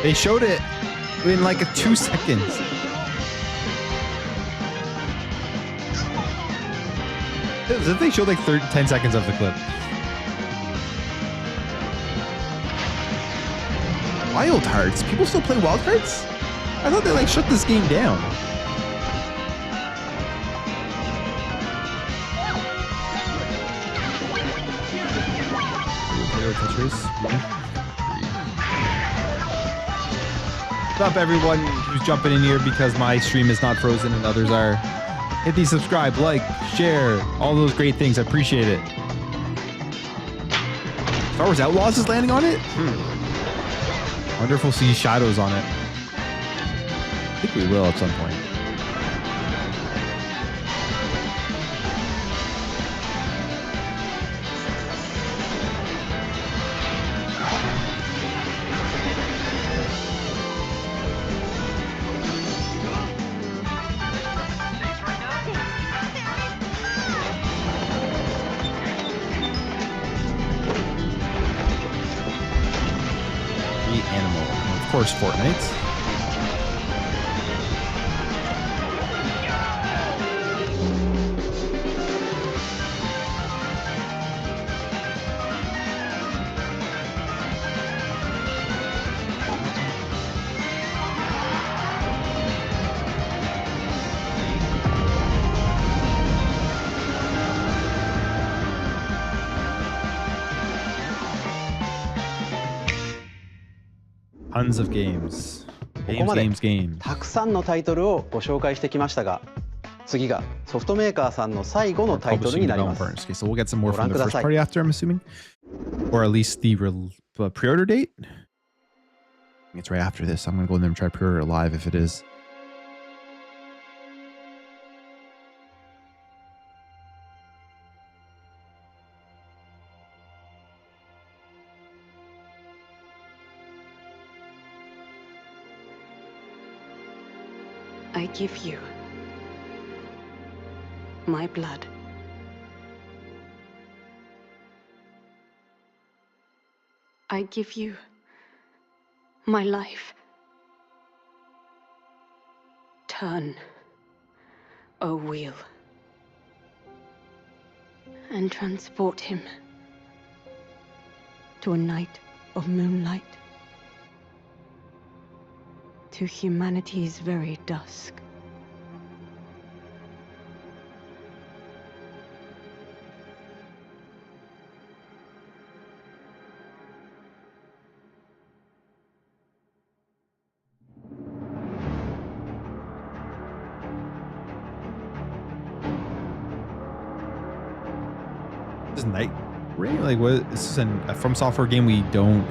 they showed it in like 2 seconds. They showed like 10 seconds of the clip. Wild Hearts? People still play Wild Hearts? I thought they like shut this game down. What's up, everyone who's jumping in here because my stream is not frozen and others are? Hit the subscribe, like, share, all those great things. I appreciate it. Star Wars Outlaws is landing on it? Wonder if we'll see shadows on it. I think we will at some point. Of course, Fortnite. Tons of games. ここまでたくさんのタイトルをご紹介してきましたが、次がソフトメーカーさんの最後のタイトルになります。Okay, so we'll get some more from the first party after, I'm assuming, or at least the pre-order date. It's right after this. I'm going to go in there and try pre-order live if it is. I give you my blood. I give you my life. Turn, O wheel, and transport him to a night of moonlight, to humanity's very dusk. This is Night Rain? Like, what? Is this a From Software game we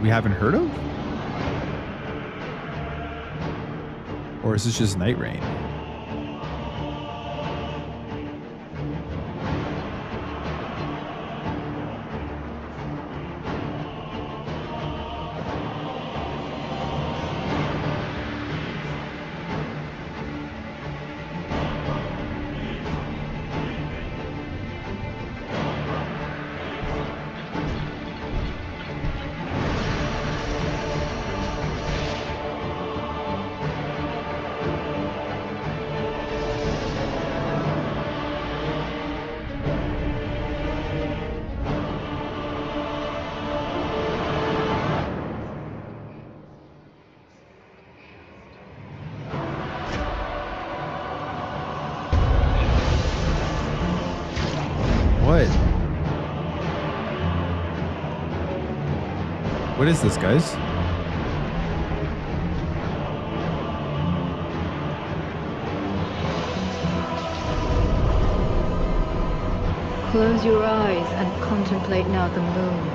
haven't heard of? Or is this just Night Rain? What is this, guys? Close your eyes and contemplate now the moon,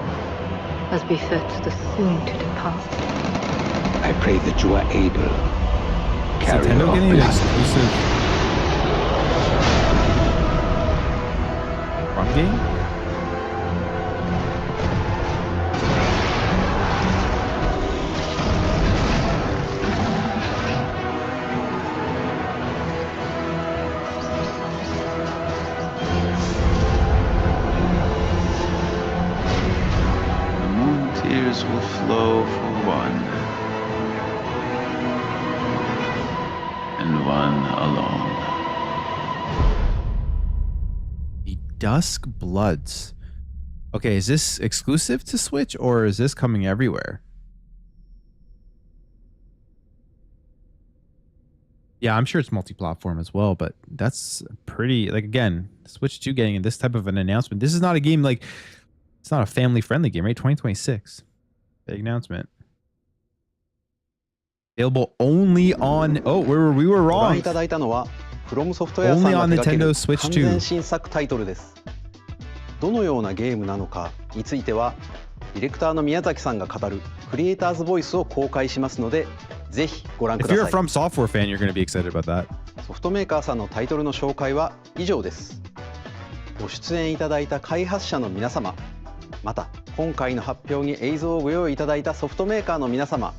as befits the soon-to-depart. I pray that you are able. Carry Nintendo off getting an blessed. exclusive ROM game? Will flow for one, and one alone. The Dusk Bloods. Okay, is this exclusive to Switch or is this coming everywhere? Yeah, I'm sure it's multi-platform as well, but that's pretty, like, again, Switch 2 getting this type of an announcement. This is not a game like, it's not a family-friendly game, right? 2026. Big announcement. Available only on... Oh, we were wrong. Only on Nintendo Switch 2. 完全新作タイトルです。どのようなゲームなのかについては、ディレクターの宮崎さんが語るクリエイターズボイスを公開しますので、ぜひご覧ください。If you're a From Software fan, you're going to be excited about that. ソフトメーカーさんのタイトルの紹介は以上です。ご出演いただいた開発者の皆様、また今回の発表に映像をご用意いただいたソフトメーカーの皆様、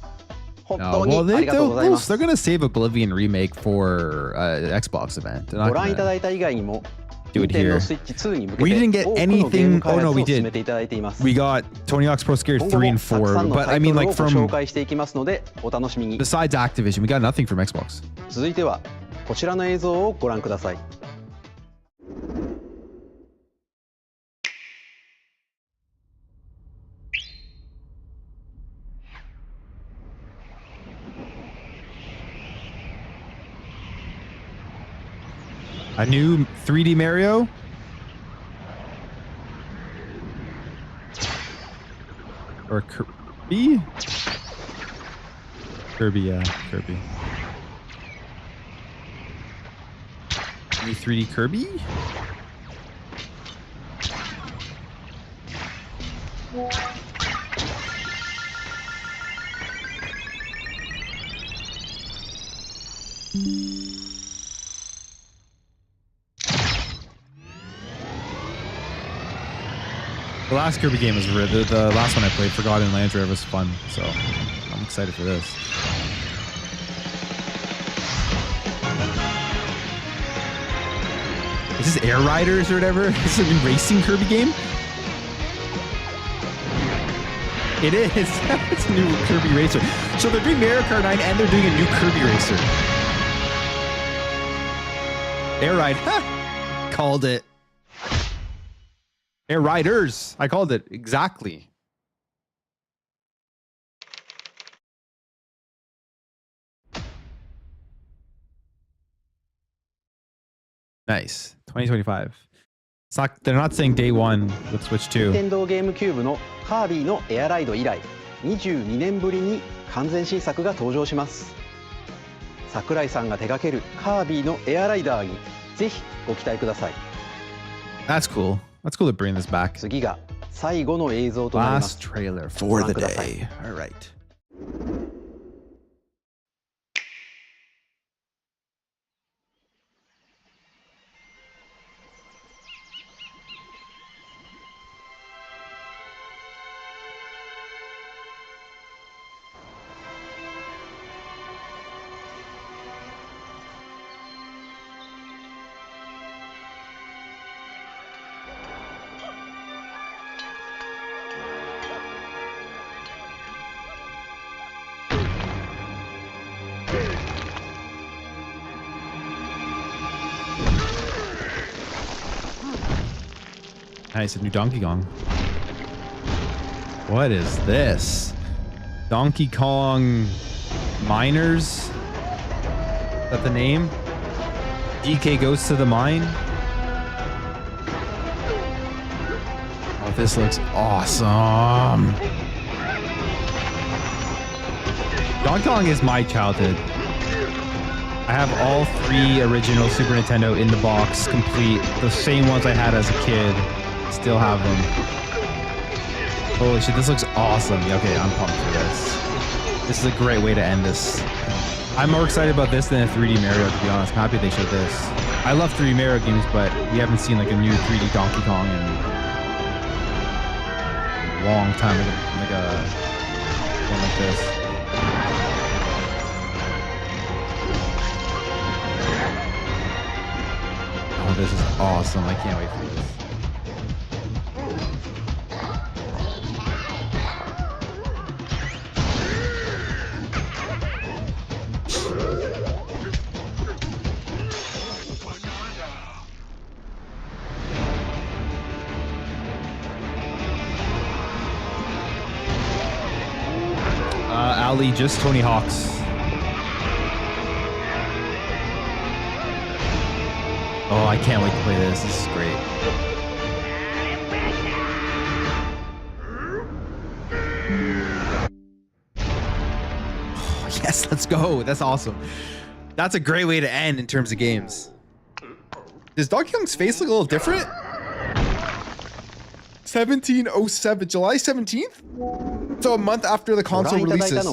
本当にありがとうございます。They're going to save Oblivion remake for Xbox event. ご覧いただいた以外にも、Nintendo Switch 2に向けて We didn't get 多くのゲー anything. ム開 Oh 発 no, を we 進めて did. いただいています。 We got Tony Hawk's Pro Skater 3 and 4, 今後もたくさんの but I mean タイ like トルをご紹 from 介していきますので、お楽しみに。 besides Activision, we got nothing from Xbox. 続いてはこちらの映像をご覧ください。A new 3D Mario. Or Kirby? Kirby, yeah, Kirby. New 3D Kirby? The last Kirby game was really the last one I played, Forgotten Lands, was fun. So I'm excited for this. Is this Air Riders or whatever? Is this a new racing Kirby game? It is. It's a new Kirby racer. So they're doing Mario Kart 9 and they're doing a new Kirby racer. Air Ride. Ha! Called it. Air Riders. I called it. Exactly. Nice. 2025. It's not, they're not saying day one with Switch 2. 任天堂ゲームキューブのカービィのエアライド以来22年ぶりに完全新作が登場します。桜井さんが手掛けるカービィのエアライダーにぜひご期待ください。 That's cool. That's cool to bring this back. 次が最後の映像となります。 Last trailer for the day. All right. Nice, a new Donkey Kong. What is this? Donkey Kong Miners? Is that the name? DK goes to the mine? Oh, this looks awesome. Donkey Kong is my childhood. I have all 3 original Super Nintendo in the box, complete. The same ones I had as a kid. Still have them. Holy shit, this looks awesome. Okay, I'm pumped for this. This is a great way to end this. I'm more excited about this than a 3D Mario, to be honest. I'm happy they showed this. I love 3D Mario games, but we haven't seen like a new 3D Donkey Kong in a long time. Like a one like this. Oh, this is awesome. I can't wait for this. Ali, just Tony Hawk's. Oh, I can't wait to play this. This is great. Oh, yes, let's go. That's awesome. That's a great way to end in terms of games. Does Donkey Kong's face look a little different? 1707, July 17th? So a month after the console releases.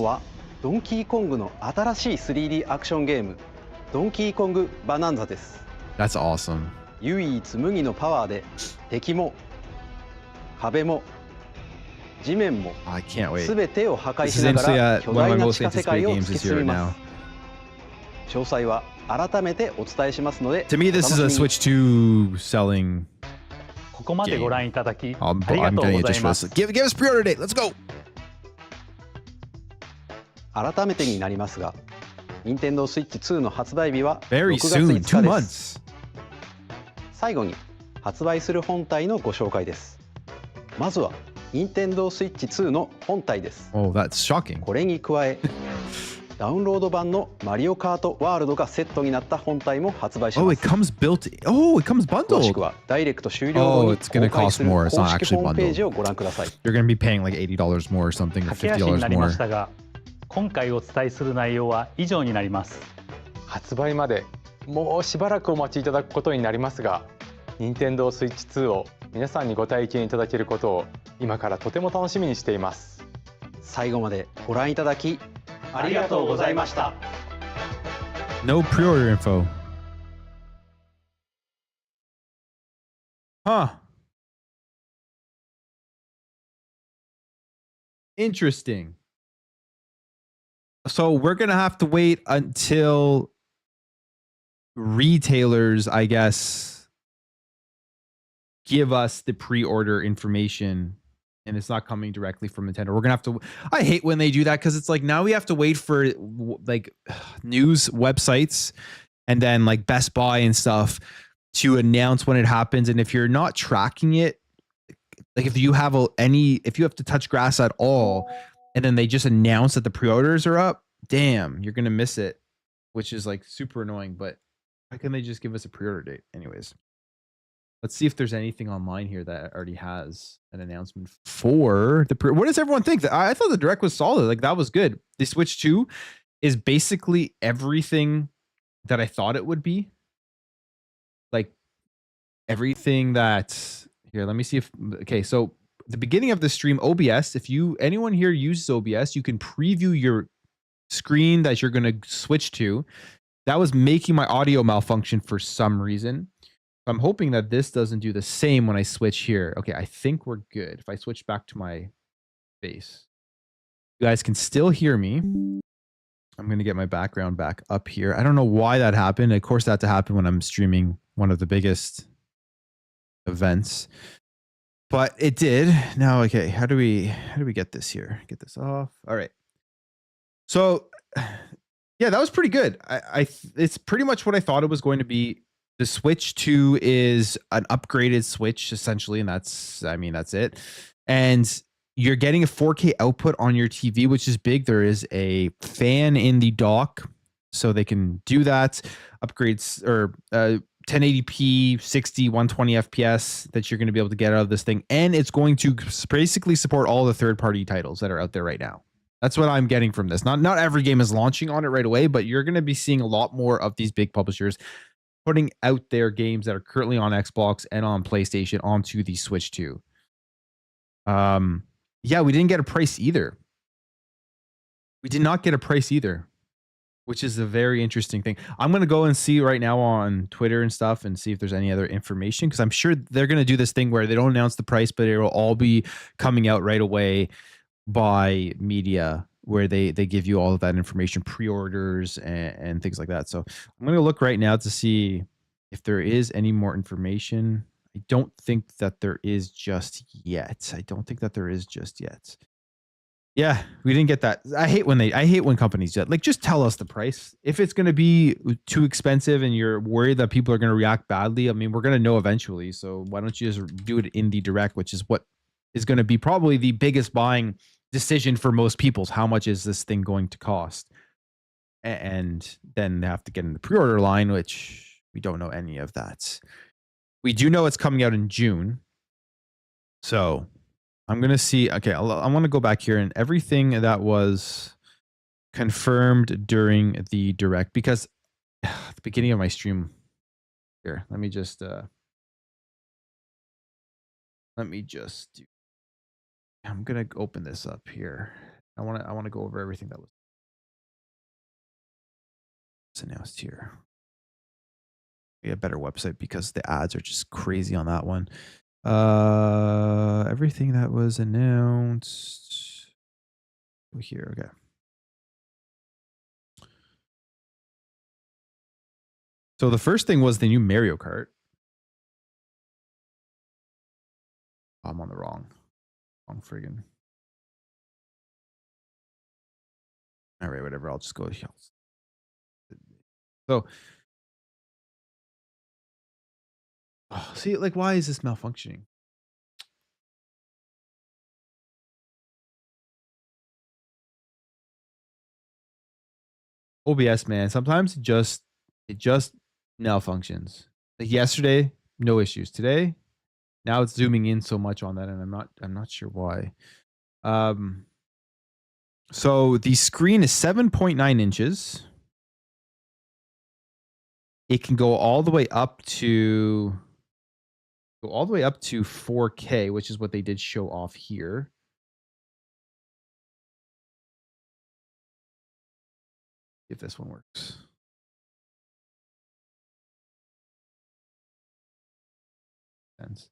ドンキーコングの新しい 3D アクションゲーム、ドンキーコングバナンザです。That's awesome. 唯一無二のパワーで敵も壁も地面もすべてを破壊しながら巨大な地下世界を突き進みます。詳細は改めてお伝えしますので。To me, this is a Switch 2 selling. ここまでご覧いただきありがとうございます。Give us pre-order date. Let's go. 改めてになりますが、Nintendo Switch 2の発売日は6月5日です。最後に発売する本体のご紹介です。まずは Nintendo Switch 2の本体です。Oh, that's shocking. これに加え、ダウンロード版のマリオカートワールドがセットになった本体も発売します。Oh, it comes built. Oh, it comes bundled. 詳しくはダイレクト終了後に公開する公式ホームページをご覧ください。You're going to be paying like $80 more or something, or $50 more. 駆け足になりましたが、今回お伝えする内容は以上になります。発売までもうしばらくお待ちいただくことになりますが、Nintendo Switch 2を皆さんにご体験いただけることを今からとても楽しみにしています。最後までご覧いただきありがとうございました。No pre-order info. Huh. Interesting. So we're going to have to wait until retailers, I guess, give us the pre-order information, and it's not coming directly from Nintendo. We're going to have to, I hate when they do that, because it's like now we have to wait for like news websites and then like Best Buy and stuff to announce when it happens. And if you're not tracking it, like if you have if you have to touch grass at all, and then they just announce that the pre-orders are up, damn, you're going to miss it, which is like super annoying. But why can't they just give us a pre-order date? Anyways, let's see if there's anything online here that already has an announcement for the what does everyone think? I thought the direct was solid. Like that was good. The Switch 2 is basically everything that I thought it would be. Like everything that here, let me see if okay, so the beginning of the stream, OBS, if anyone here uses OBS, you can preview your screen that you're going to switch to. That was making my audio malfunction for some reason. I'm hoping that this doesn't do the same when I switch here. Okay, I think we're good. If I switch back to my base, you guys can still hear me. I'm going to get my background back up here. I don't know why that happened. Of course, that had to happen when I'm streaming one of the biggest events, but it did. Now, okay, how do we get this here? Get this off. All right. So, yeah, that was pretty good. It's pretty much what I thought it was going to be. The Switch 2 is an upgraded Switch essentially, and that's it. And you're getting a 4K output on your TV, which is big. There is a fan in the dock, so they can do that. Upgrades or 1080p, 60, 120 FPS that you're going to be able to get out of this thing. And it's going to basically support all the third-party titles that are out there right now. That's what I'm getting from this. Not every game is launching on it right away, but you're going to be seeing a lot more of these big publishers putting out their games that are currently on Xbox and on PlayStation onto the Switch 2. Yeah, we didn't get a price either. We did not get a price either, which is a very interesting thing. I'm going to go and see right now on Twitter and stuff and see if there's any other information, because I'm sure they're going to do this thing where they don't announce the price, but it will all be coming out right away by media, where they give you all of that information, pre-orders and things like that. So I'm going to look right now to see if there is any more information. I don't think that there is just yet. Yeah, we didn't get that. I hate when companies just tell us the price. If it's going to be too expensive and you're worried that people are going to react badly, I mean, we're going to know eventually. So why don't you just do it in the direct, which is what is going to be probably the biggest buying decision for most people's. How much is this thing going to cost? And then they have to get in the pre-order line, which we don't know any of that. We do know it's coming out in June. So I'm going to see. Okay, I want to go back here and everything that was confirmed during the direct, because at the beginning of my stream here, let me just do. I'm going to open this up here. I want to go over everything that was announced here. A better website because the ads are just crazy on that one. Everything that was announced here. Okay. So the first thing was the new Mario Kart. I'm on the wrong friggin'. All right, whatever. I'll just go. So, see, like, why is this malfunctioning? OBS, man. Sometimes it just malfunctions. Like yesterday, no issues. Today, now it's zooming in so much on that, and I'm not sure why. So the screen is 7.9 inches. It can go all the way up to 4K, which is what they did show off here. If this one works. sense.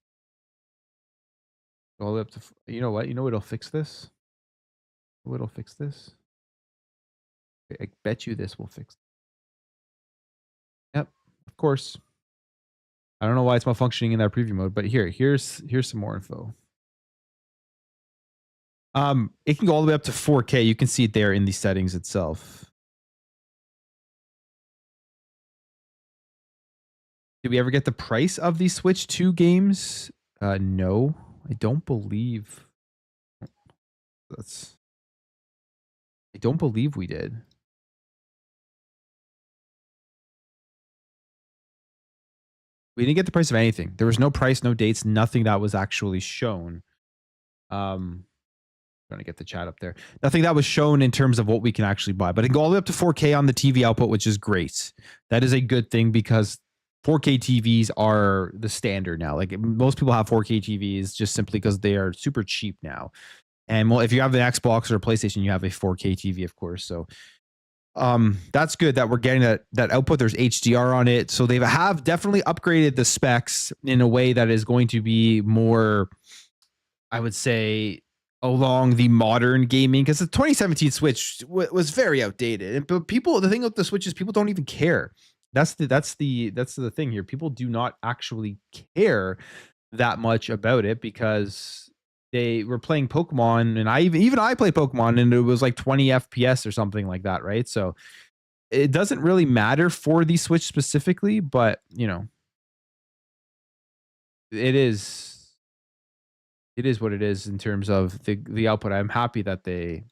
All the way up to, you know what? You know what'll fix this? What'll fix this? I bet you this will fix it. Yep, of course. I don't know why it's malfunctioning in that preview mode, but here's some more info. It can go all the way up to 4K. You can see it there in the settings itself. Did we ever get the price of these Switch 2 games? No, I don't believe. I don't believe we did. We didn't get the price of anything. There was no price, no dates, nothing that was actually shown. Trying to get the chat up there. Nothing that was shown in terms of what we can actually buy, but it can go all the way up to 4K on the TV output, which is great. That is a good thing because 4K TVs are the standard now. Like most people have 4K TVs just simply because they are super cheap now. And well, if you have an Xbox or a PlayStation, you have a 4K TV, of course. So that's good that we're getting that output. There's HDR on it. So they have definitely upgraded the specs in a way that is going to be more, I would say, along the modern gaming, because the 2017 Switch was very outdated. But the thing with the Switch is people don't even care. That's the thing here. People do not actually care that much about it because they were playing Pokemon, and I play Pokemon, and it was like 20 FPS or something like that, right? So it doesn't really matter for the Switch specifically, but you know, it is what it is in terms of the output. I'm happy that they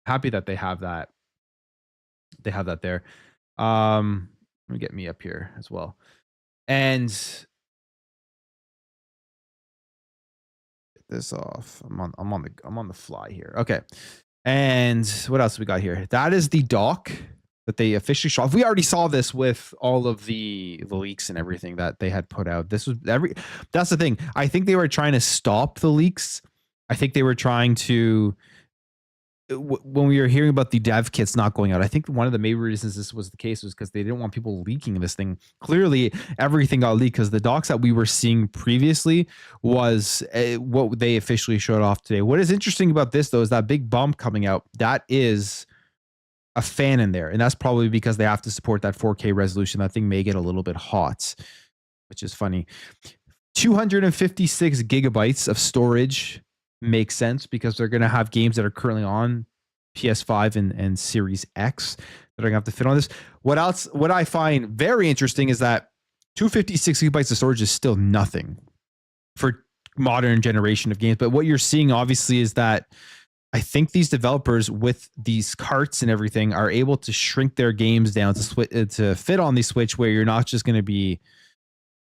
have that. They have that there. Let me get me up here as well. And get this off. I'm on the fly here. Okay. And what else we got here? That is the dock that they officially shot. We already saw this with all of the leaks and everything that they had put out. That's the thing. I think they were trying to stop the leaks. I think they were trying to, when we were hearing about the dev kits not going out, I think one of the main reasons this was the case was because they didn't want people leaking this thing. Clearly, everything got leaked because the docs that we were seeing previously was what they officially showed off today. What is interesting about this, though, is that big bump coming out. That is a fan in there, and that's probably because they have to support that 4K resolution. That thing may get a little bit hot, which is funny. 256 gigabytes of storage makes sense because they're going to have games that are currently on PS5 and Series X that are going to have to fit on this. What I find very interesting is that 256 gigabytes of storage is still nothing for modern generation of games. But what you're seeing obviously is that I think these developers with these carts and everything are able to shrink their games down to fit on the Switch, where you're not just going to be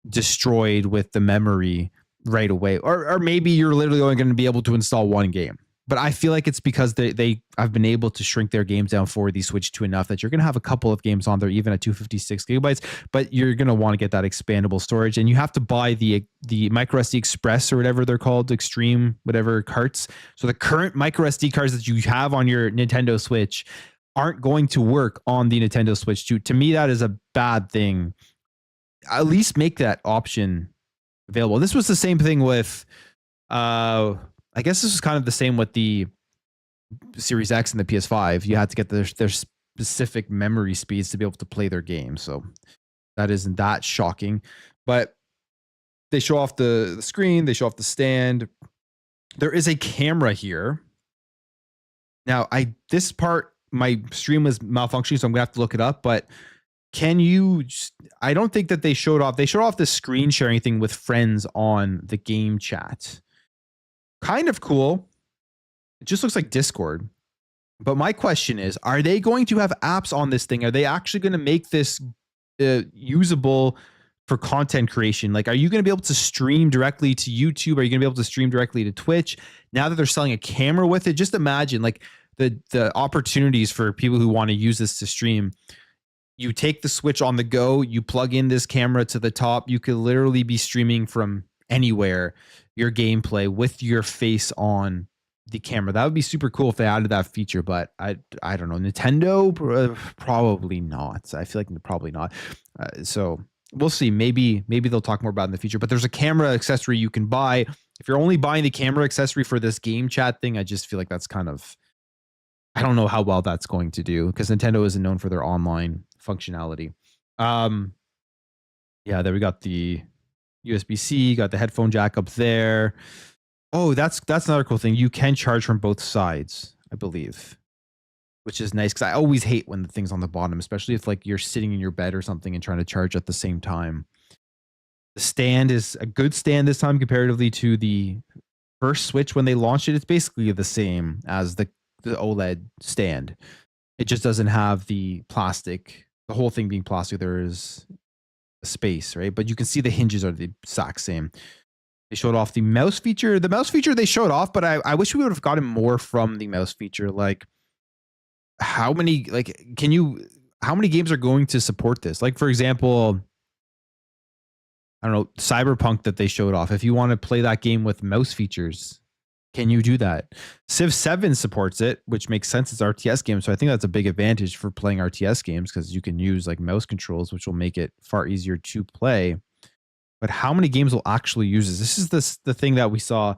destroyed with the memory right away, or maybe you're literally only going to be able to install one game. But I feel like it's because they have been able to shrink their games down for the Switch 2 enough that you're going to have a couple of games on there, even at 256 gigabytes, but you're going to want to get that expandable storage, and you have to buy the microSD Express or whatever they're called, Extreme, whatever carts. So the current microSD cards that you have on your Nintendo Switch aren't going to work on the Nintendo Switch 2. To me, that is a bad thing. At least make that option available. This was the same thing with, I guess this was kind of the same with the Series X and the PS5. You had to get their specific memory speeds to be able to play their game. So that isn't that shocking. But they show off the screen. They show off the stand. There is a camera here. Now, this part, my stream was malfunctioning, so I'm going to have to look it up. But can you, I don't think that they showed off the screen sharing thing with friends on the game chat. Kind of cool. It just looks like Discord. But my question is, are they going to have apps on this thing? Are they actually going to make this usable for content creation? Like, are you going to be able to stream directly to YouTube? Are you going to be able to stream directly to Twitch? Now that they're selling a camera with it, just imagine like the opportunities for people who want to use this to stream. You take the Switch on the go, you plug in this camera to the top, you could literally be streaming from anywhere your gameplay with your face on the camera. That would be super cool if they added that feature, but I don't know. Nintendo, probably not. I feel like probably not. So we'll see. Maybe they'll talk more about it in the future. But there's a camera accessory you can buy. If you're only buying the camera accessory for this game chat thing, I just feel like that's kind of, I don't know how well that's going to do because Nintendo isn't known for their online functionality. Yeah, there we got the USB-C, got the headphone jack up there. Oh, that's another cool thing. You can charge from both sides, I believe, which is nice because I always hate when the thing's on the bottom, especially if like you're sitting in your bed or something and trying to charge at the same time. The stand is a good stand this time comparatively to the first Switch when they launched it. It's basically the same as the OLED stand. It just doesn't have the plastic, the whole thing being plastic. There is a space, right? But you can see the hinges are the exact same. They showed off the mouse feature. The mouse feature they showed off, but I wish we would have gotten more from the mouse feature. Like how many games are going to support this? Like for example, I don't know, Cyberpunk that they showed off. If you want to play that game with mouse features, can you do that? Civ 7 supports it, which makes sense. It's RTS game. So I think that's a big advantage for playing RTS games because you can use like mouse controls, which will make it far easier to play. But how many games will actually use this? This is the thing that we saw.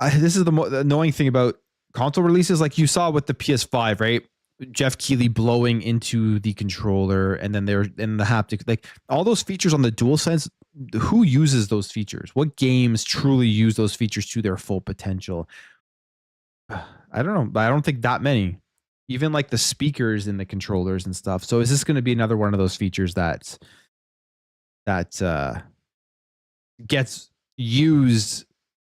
This is the annoying thing about console releases. Like you saw with the PS5, right? Jeff Keighley blowing into the controller and then they're in the haptic, like all those features on the DualSense. Who uses those features? What games truly use those features to their full potential? I don't know, but I don't think that many. Even like the speakers in the controllers and stuff. So is this going to be another one of those features that gets used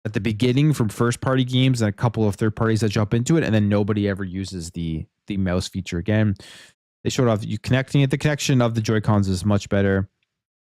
at the beginning from first party games and a couple of third parties that jump into it, and then nobody ever uses the mouse feature again? They showed off you connecting it. The connection of the Joy-Cons is much better.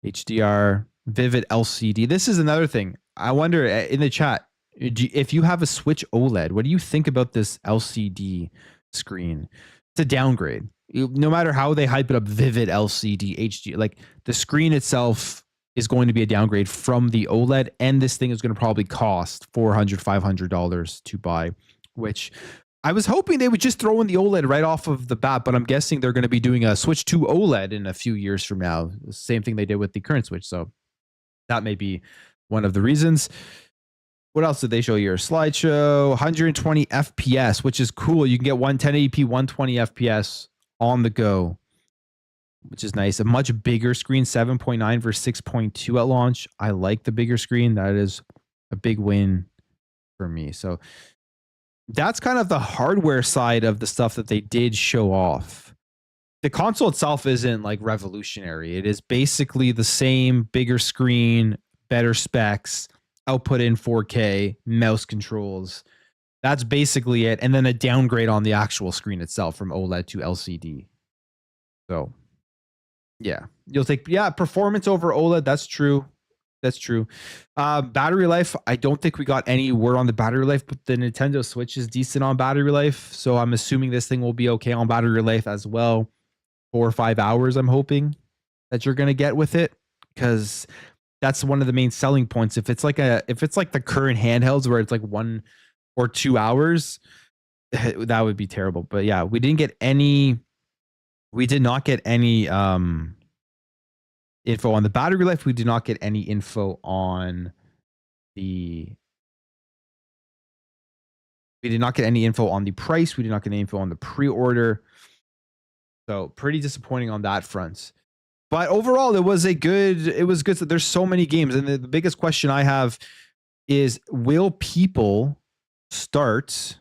HDR, Vivid LCD. This is another thing. I wonder in the chat, if you have a Switch OLED, what do you think about this LCD screen? It's a downgrade. No matter how they hype it up, Vivid LCD, HD, like the screen itself is going to be a downgrade from the OLED, and this thing is going to probably cost $400, $500 to buy, which I was hoping they would just throw in the OLED right off of the bat, but I'm guessing they're going to be doing a Switch 2 OLED in a few years from now. The same thing they did with the current Switch. So that may be one of the reasons. What else did they show here? Slideshow, 120 FPS, which is cool. You can get 1080p, 120 FPS on the go, which is nice. A much bigger screen, 7.9 versus 6.2 at launch. I like the bigger screen. That is a big win for me. So that's kind of the hardware side of the stuff that they did show off. The console itself isn't like revolutionary. It is basically the same, bigger screen, better specs, output in 4K, mouse controls. That's basically it. And then a downgrade on the actual screen itself from OLED to LCD. So yeah, you'll take, performance over OLED. That's true. That's true. Battery life, I don't think we got any word on the battery life, but the Nintendo Switch is decent on battery life. So I'm assuming this thing will be okay on battery life as well. 4 or 5 hours, I'm hoping that you're going to get with it, because that's one of the main selling points. If it's like the current handhelds where it's like 1 or 2 hours, that would be terrible. But yeah, we did not get any info on the battery life. We did not get any info on the price. We did not get any info on the pre-order. So pretty disappointing on that front. But overall, it was good. There's so many games. And the biggest question I have is, will people start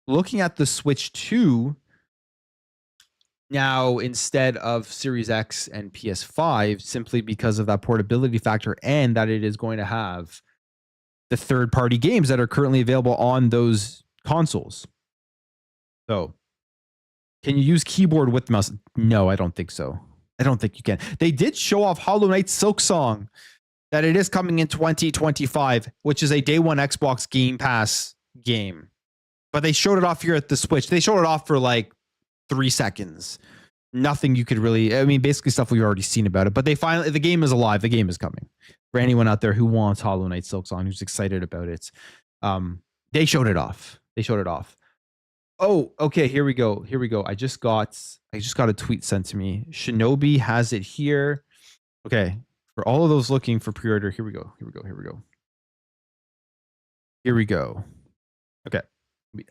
looking at the Switch 2 now instead of Series X and PS5, simply because of that portability factor and that it is going to have the third-party games that are currently available on those consoles? So, can you use keyboard with mouse? No, I don't think so. I don't think you can. They did show off Hollow Knight Silksong, that it is coming in 2025, which is a day one Xbox Game Pass game. But they showed it off here at the Switch. They showed it off for like 3 seconds. Nothing you could really, basically stuff we've already seen about it. But the game is alive. The game is coming. For anyone out there who wants Hollow Knight Silksong, who's excited about it, they showed it off. Oh, okay. Here we go. I just got a tweet sent to me. Shinobi has it here. Okay. For all of those looking for pre-order, here we go. Here we go. Here we go. Here we go. Okay.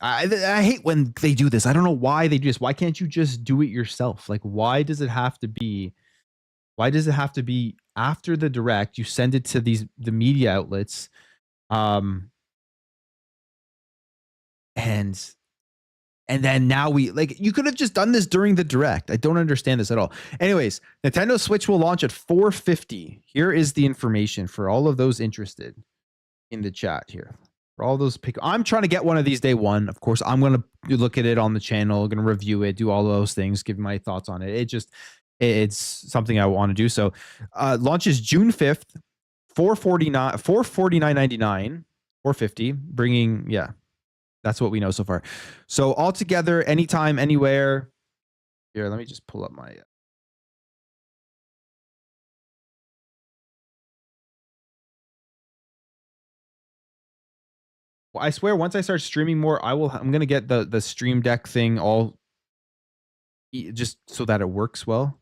I hate when they do this. I don't know why they do this. Why can't you just do it yourself? Like, why does it have to be after the direct? You send it to the media outlets, and then now you could have just done this during the direct. I don't understand this at all. Anyways, Nintendo Switch will launch at 450. Here is the information for all of those interested in the chat here. For all those I'm trying to get one of these day one. Of course, I'm going to look at it on the channel, going to review it, do all those things, give my thoughts on it. It's something I want to do. So, launches June 5th, 449.99, 450, bringing, that's what we know so far. So altogether, anytime, anywhere. Here, let me just pull up my. Well, I swear, once I start streaming more, I'm gonna get the Stream Deck thing all, just so that it works well.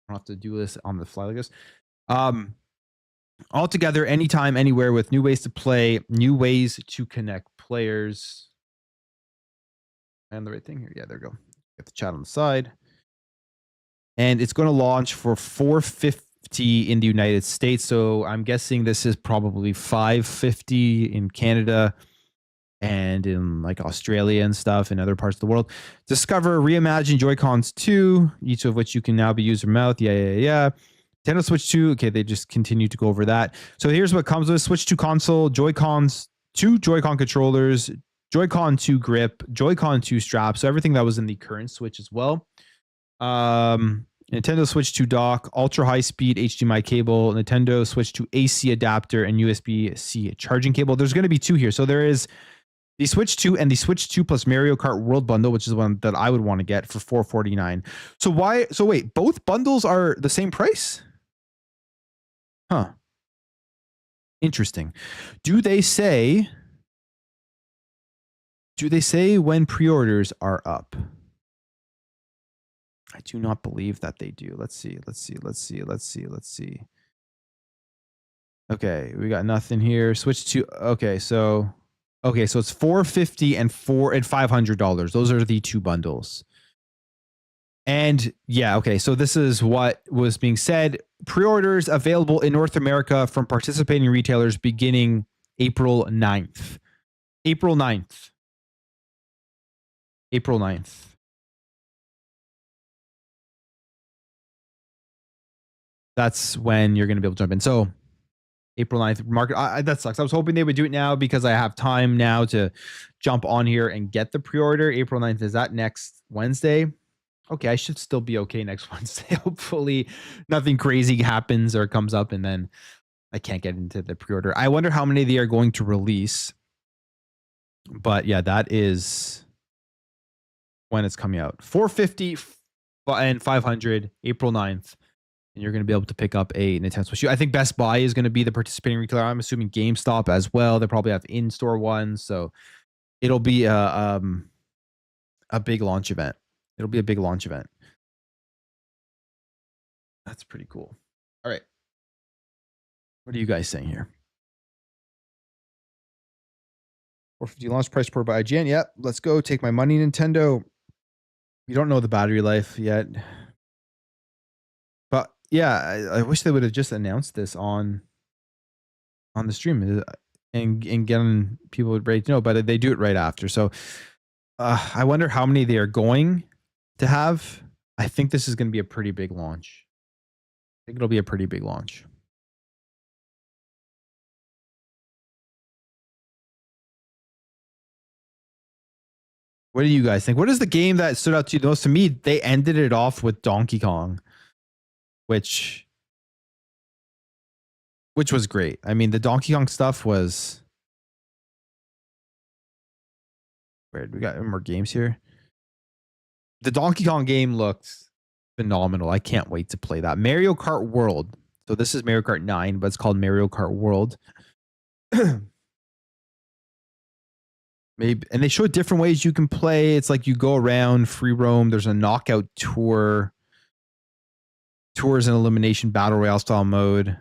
I don't have to do this on the fly like this. Altogether, anytime, anywhere, with new ways to play, new ways to connect players. And the right thing here. Yeah, there we go. Get the chat on the side. And it's going to launch for $450 in the United States. So I'm guessing this is probably $550 in Canada and in like Australia and stuff and other parts of the world. Discover reimagined Joy-Cons 2, each of which you can now be user mouth. Yeah. Nintendo Switch 2. Okay, they just continue to go over that. So here's what comes with Switch 2 console, Joy-Cons, 2 Joy-Con controllers, Joy-Con 2 grip, Joy-Con 2 strap. So everything that was in the current Switch as well. Nintendo Switch 2 dock, ultra high speed HDMI cable, Nintendo Switch 2 AC adapter, and USB-C charging cable. There's going to be 2 here. So there is the Switch 2 and the Switch 2 plus Mario Kart World bundle, which is the one that I would want to get for $449. So wait, both bundles are the same price? Huh. Interesting. Do they say when pre-orders are up? I do not believe that they do. Let's see. Okay, we got nothing here. Switch to okay, so it's $450 and $500. Those are the 2 bundles. And yeah, okay, so this is what was being said. Pre-orders available in North America from participating retailers beginning April 9th. April 9th. That's when you're going to be able to jump in. So April 9th market. That sucks. I was hoping they would do it now because I have time now to jump on here and get the pre-order. April 9th, is that next Wednesday? Okay, I should still be okay next Wednesday. Hopefully nothing crazy happens or comes up and then I can't get into the pre-order. I wonder how many they are going to release. But yeah, that is when it's coming out. $450 and $500, April 9th. And you're going to be able to pick up a Nintendo Switch. I think Best Buy is going to be the participating retailer. I'm assuming GameStop as well. They probably have in-store ones. So it'll be a big launch event. It'll be a big launch event. That's pretty cool. All right. What are you guys saying here? $450 launch price per by IGN. Yep. Let's go. Take my money, Nintendo. We don't know the battery life yet. But yeah, I wish they would have just announced this on the stream and getting people ready to know, but they do it right after. So I wonder how many they are going to have. I think this is going to be a pretty big launch. I think it'll be a pretty big launch. What do you guys think? What is the game that stood out to you the most? To me, they ended it off with Donkey Kong, which was great. I mean, the Donkey Kong stuff was weird. We got more games here. The Donkey Kong game looks phenomenal. I can't wait to play that. Mario Kart World. So this is Mario Kart 9, but it's called Mario Kart World. Maybe, and they show different ways you can play. It's like you go around, free roam. There's a knockout tour. Tours and elimination battle royale style mode.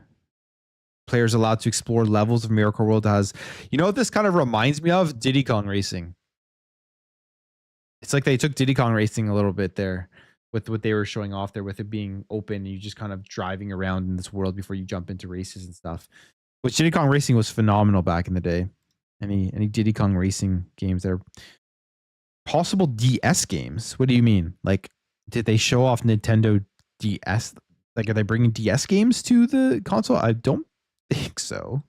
Players allowed to explore levels of Miracle World. Has, you know what this kind of reminds me of? Diddy Kong Racing. It's like they took Diddy Kong Racing a little bit there with what they were showing off there, with it being open and you just kind of driving around in this world before you jump into races and stuff. Which Diddy Kong Racing was phenomenal back in the day. Any Diddy Kong Racing games that are possible DS games? What do you mean? Like, did they show off Nintendo DS? Like, are they bringing DS games to the console? I don't think so.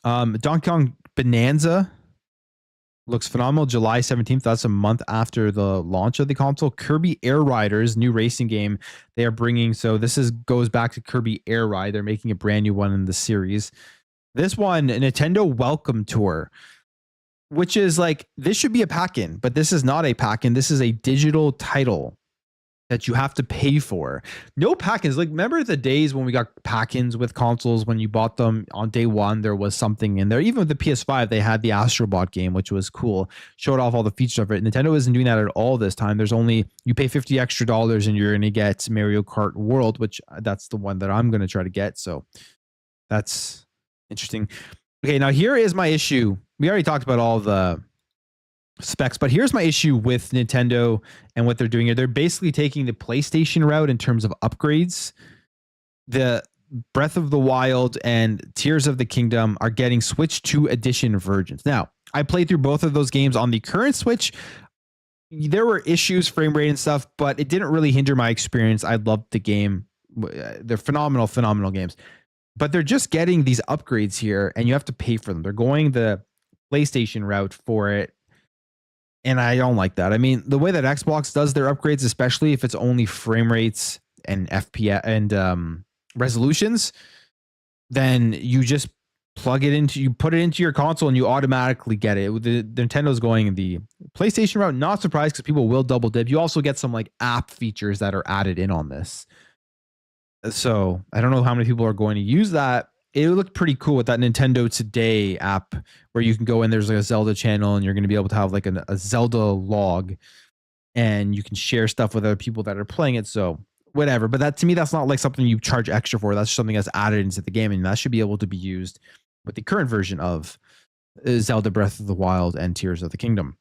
Donkey Kong Bonanza looks phenomenal. July 17th. That's a month after the launch of the console. Kirby Air Riders, new racing game they are bringing. So this goes back to Kirby Air Ride. They're making a brand new one in the series. This one, Nintendo Welcome Tour, which is like, this should be a pack-in, but this is not a pack-in. This is a digital title that you have to pay for. No pack-ins. Like, remember the days when we got pack-ins with consoles, when you bought them on day one, there was something in there. Even with the PS5, they had the Astrobot game, which was cool. Showed off all the features of it. Nintendo isn't doing that at all this time. There's only, you pay $50 extra and you're going to get Mario Kart World, which that's the one that I'm going to try to get. So that's interesting. Okay, now here is my issue. We already talked about all the specs, but here's my issue with Nintendo and what they're doing here. They're basically taking the PlayStation route in terms of upgrades. The Breath of the Wild and Tears of the Kingdom are getting Switch 2 edition versions. Now, I played through both of those games on the current Switch. There were issues, frame rate and stuff, but it didn't really hinder my experience. I loved the game. They're phenomenal games. But they're just getting these upgrades here and you have to pay for them. They're going the PlayStation route for it. And I don't like that. I mean, the way that Xbox does their upgrades, especially if it's only frame rates and FPS and resolutions, then you just put it into your console and you automatically get it. The Nintendo's going the PlayStation route. Not surprised because people will double dip. You also get some like app features that are added in on this. So I don't know how many people are going to use that. It looked pretty cool with that Nintendo Today app where you can go in, there's like a Zelda channel and you're going to be able to have like a Zelda log and you can share stuff with other people that are playing it. So whatever. But that, to me, that's not like something you charge extra for. That's something that's added into the game and that should be able to be used with the current version of Zelda Breath of the Wild and Tears of the Kingdom.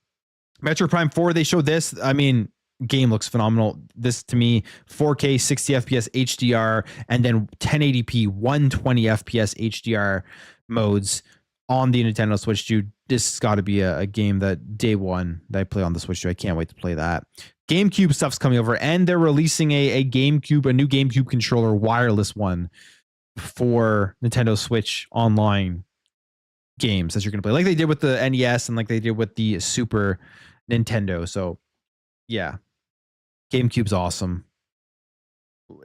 Metroid Prime 4, they showed this. I mean, game looks phenomenal. This to me, 4K 60 FPS HDR and then 1080p 120 FPS HDR modes on the Nintendo Switch 2. This has got to be a game that day one that I play on the Switch 2. I can't wait to play that. GameCube stuff's coming over and they're releasing a new GameCube controller, wireless one for Nintendo Switch Online games that you're going to play, like they did with the NES and like they did with the Super Nintendo. So yeah. GameCube's awesome.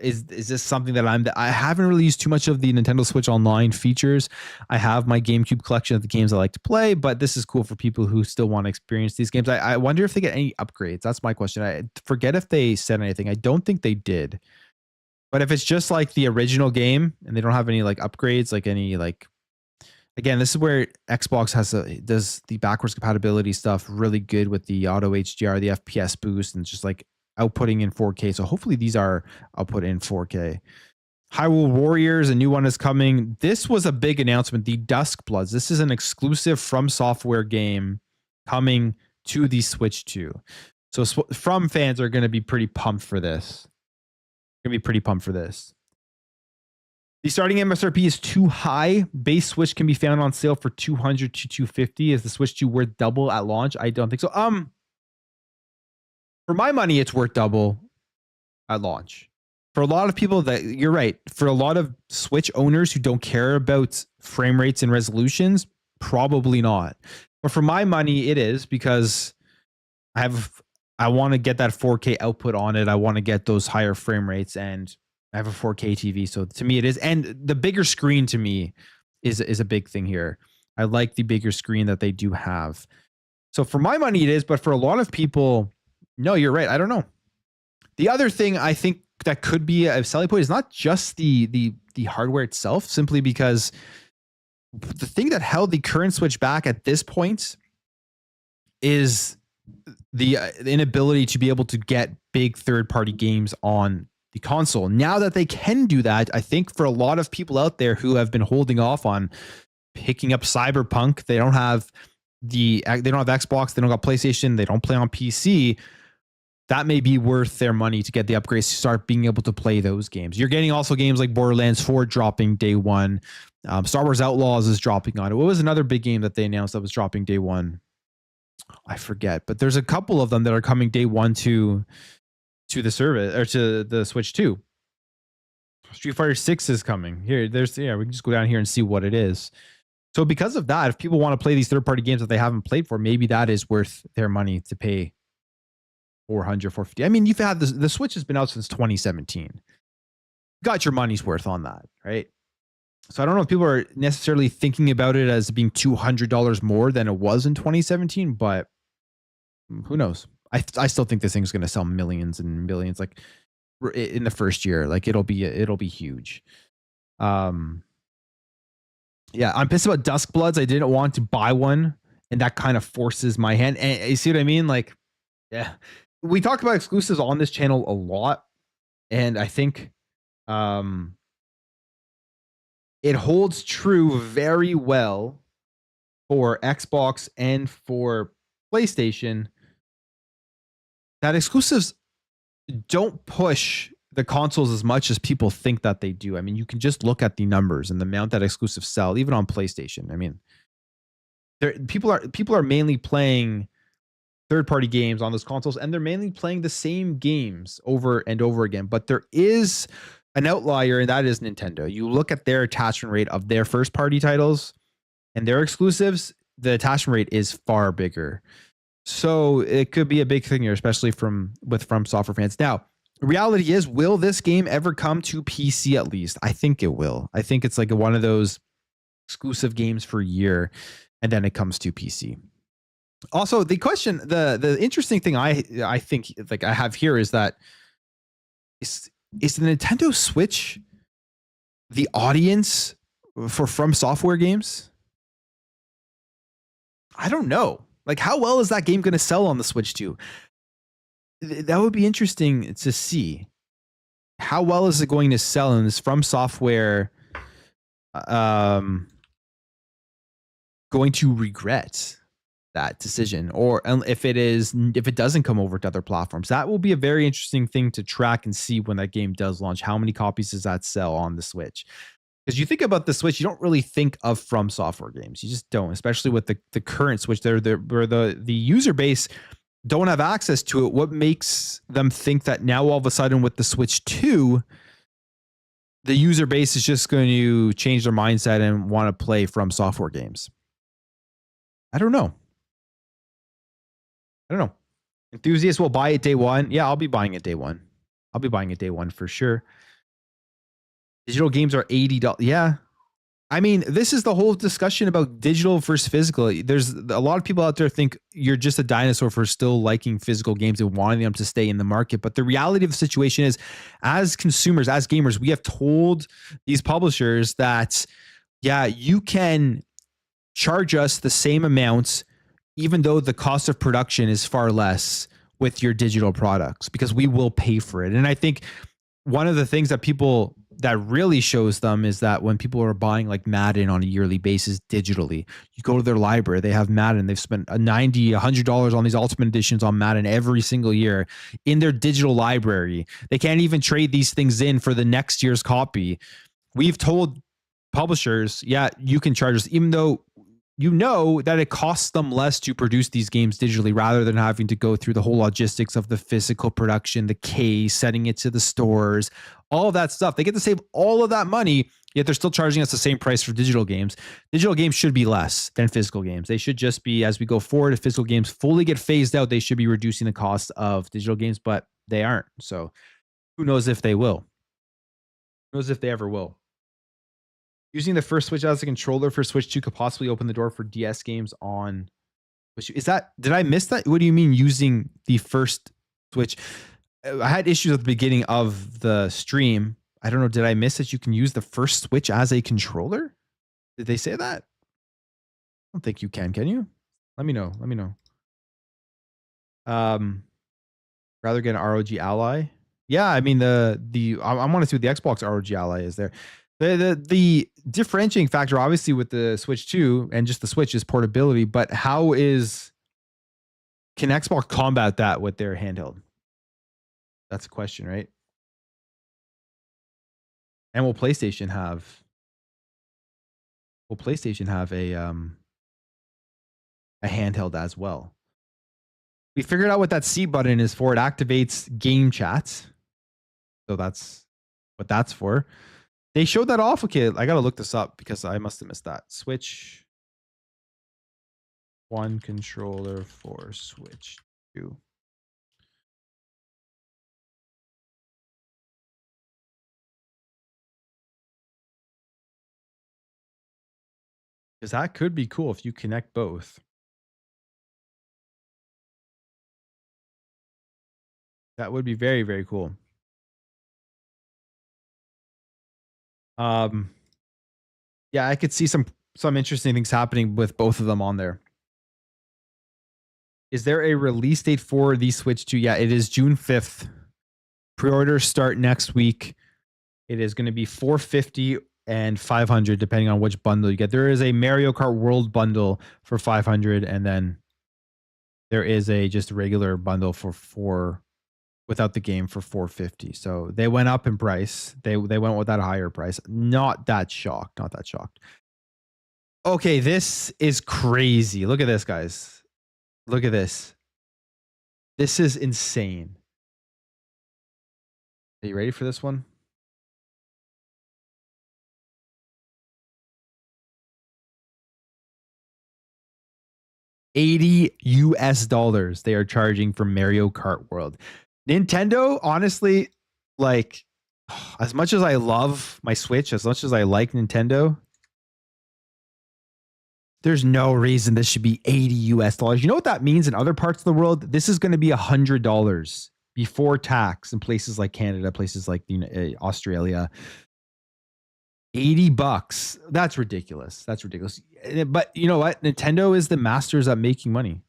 Is this something that I haven't really used too much of the Nintendo Switch Online features. I have my GameCube collection of the games I like to play, but this is cool for people who still want to experience these games. I wonder if they get any upgrades. That's my question. I forget if they said anything. I don't think they did. But if it's just like the original game and they don't have any like upgrades, like any like, again, this is where Xbox does the backwards compatibility stuff really good with the auto HDR, the FPS boost, and just like outputting in 4K. So hopefully these are output in 4K. Hyrule Warriors, a new one is coming. This was a big announcement. The Dusk Bloods. This is an exclusive From Software game coming to the Switch 2. So From fans are going to be pretty pumped for this. The starting MSRP is too high. Base Switch can be found on sale for $200 to $250. Is the Switch 2 worth double at launch? I don't think so. For my money, it's worth double at launch. For a lot of people, you're right. For a lot of Switch owners who don't care about frame rates and resolutions, probably not. But for my money, it is, because I want to get that 4K output on it. I want to get those higher frame rates, and I have a 4K TV. So to me, it is. And the bigger screen to me is a big thing here. I like the bigger screen that they do have. So for my money, it is. But for a lot of people, no, you're right. I don't know. The other thing I think that could be a selling point is not just the hardware itself, simply because the thing that held the current Switch back at this point is the inability to be able to get big third-party games on the console. Now that they can do that, I think for a lot of people out there who have been holding off on picking up Cyberpunk, they don't have Xbox, they don't got PlayStation, they don't play on PC. That may be worth their money to get the upgrades to start being able to play those games. You're getting also games like Borderlands 4 dropping day one. Star Wars Outlaws is dropping on it. What was another big game that they announced that was dropping day one? I forget, but there's a couple of them that are coming day one to the service or to the Switch 2. Street Fighter 6 is coming. Here, we can just go down here and see what it is. So because of that, if people want to play these third-party games that they haven't played for, maybe that is worth their money to pay $400, $450. I mean, you've had the Switch has been out since 2017. Got your money's worth on that, right? So I don't know if people are necessarily thinking about it as being $200 more than it was in 2017, but who knows? I still think this thing's going to sell millions and millions, like in the first year. Like it'll be huge. Yeah, I'm pissed about Duskbloods. I didn't want to buy one, and that kind of forces my hand. And you see what I mean? Like, yeah, we talk about exclusives on this channel a lot, and I think it holds true very well for Xbox and for PlayStation that exclusives don't push the consoles as much as people think that they do. I mean, you can just look at the numbers and the amount that exclusives sell, even on PlayStation. I mean, people are mainly playing third-party games on those consoles, and they're mainly playing the same games over and over again. But there is an outlier, and that is Nintendo. You look at their attachment rate of their first-party titles and their exclusives, the attachment rate is far bigger. So it could be a big thing here, especially from software fans. Now, reality is, will this game ever come to PC at least? I think it will. I think it's like one of those exclusive games for a year, and then it comes to PC. Also, the question, the interesting thing I think like I have here is that is the Nintendo Switch the audience for From Software games? I don't know. Like, how well is that game going to sell on the Switch 2? That would be interesting to see. How well is it going to sell in this From Software going to regret that decision, or if it doesn't come over to other platforms? That will be a very interesting thing to track and see when that game does launch. How many copies does that sell on the Switch? Because you think about the Switch, you don't really think of From Software games. You just don't, especially with the current Switch. Where the user base don't have access to it. What makes them think that now all of a sudden with the Switch 2, the user base is just going to change their mindset and want to play From Software games? I don't know. Enthusiasts will buy it day one. Yeah, I'll be buying it day one. I'll be buying it day one for sure. Digital games are $80. Yeah. I mean, this is the whole discussion about digital versus physical. There's a lot of people out there think you're just a dinosaur for still liking physical games and wanting them to stay in the market. But the reality of the situation is, as consumers, as gamers, we have told these publishers that, yeah, you can charge us the same amounts, even though the cost of production is far less with your digital products, because we will pay for it. And I think one of the things that really shows them is that when people are buying like Madden on a yearly basis digitally, you go to their library, they have Madden, they've spent $90, $100 on these ultimate editions on Madden every single year in their digital library. They can't even trade these things in for the next year's copy. We've told publishers, yeah, you can charge us, even though you know that it costs them less to produce these games digitally rather than having to go through the whole logistics of the physical production, the case, setting it to the stores, all of that stuff. They get to save all of that money, yet they're still charging us the same price for digital games. Digital games should be less than physical games. They should just be, as we go forward, if physical games fully get phased out, they should be reducing the cost of digital games, but they aren't. So who knows if they will? Who knows if they ever will? Using the first Switch as a controller for Switch 2 could possibly open the door for DS games on Switch 2. Did I miss that? What do you mean using the first Switch? I had issues at the beginning of the stream. I don't know. Did I miss that you can use the first Switch as a controller? Did they say that? I don't think you can you? Let me know. Rather get an ROG Ally. Yeah, I mean I want to see what the Xbox ROG Ally is there. The differentiating factor, obviously, with the Switch 2 and just the Switch is portability. But can Xbox combat that with their handheld? That's a question, right? And will PlayStation have a handheld as well? We figured out what that C button is for. It activates game chats. So that's what that's for. They showed that off. Okay, I got to look this up because I must have missed that. Switch 1 controller for Switch 2. Because that could be cool if you connect both. That would be very, very cool. Yeah, I could see some interesting things happening with both of them on there. Is there a release date for the Switch 2? Yeah, it is June 5th. Pre-orders start next week. It is going to be $450 and $500 depending on which bundle you get. There is a Mario Kart World bundle for $500, and then there is a just regular bundle for without the game for $450. So they went up in price. They went with that higher price. Not that shocked. Okay, this is crazy. Look at this, guys. Look at this. This is insane. Are you ready for this one? $80 they are charging for Mario Kart World. Nintendo, honestly, like, as much as I love my Switch, as much as I like Nintendo, there's no reason this should be $80. You know what that means in other parts of the world? This is going to be $100 before tax in places like Canada, places like Australia. $80. That's ridiculous. But you know what? Nintendo is the masters at making money.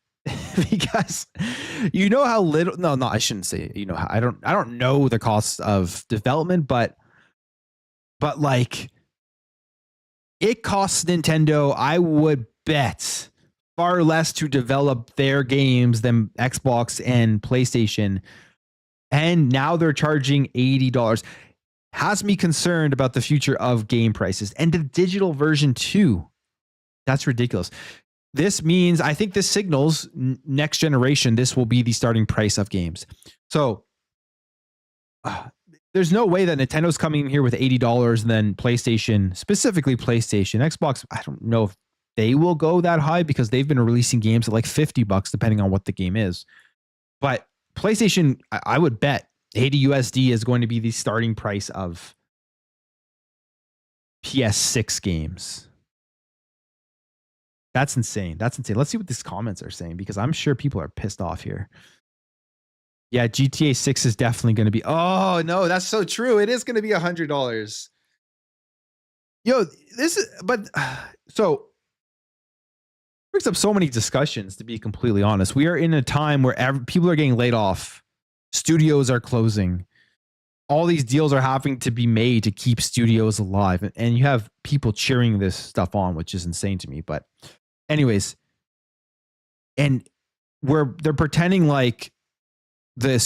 Because you know how little I shouldn't say, I don't know the cost of development, but like, it costs Nintendo, I would bet, far less to develop their games than Xbox and PlayStation. And now they're charging $80. Has me concerned about the future of game prices and the digital version too. That's ridiculous. This means, I think this signals next generation, this will be the starting price of games. So there's no way that Nintendo's coming in here with $80 and then PlayStation, specifically PlayStation. Xbox, I don't know if they will go that high because they've been releasing games at like $50 depending on what the game is. But PlayStation, I would bet $80 is going to be the starting price of PS6 games. That's insane. Let's see what these comments are saying, because I'm sure people are pissed off here. Yeah, GTA 6 is definitely going to be... Oh, no, that's so true. It is going to be $100. Yo, this is... But, so... brings up so many discussions, to be completely honest. We are in a time where people are getting laid off. Studios are closing. All these deals are having to be made to keep studios alive. And you have people cheering this stuff on, which is insane to me. But anyways, and they're pretending like they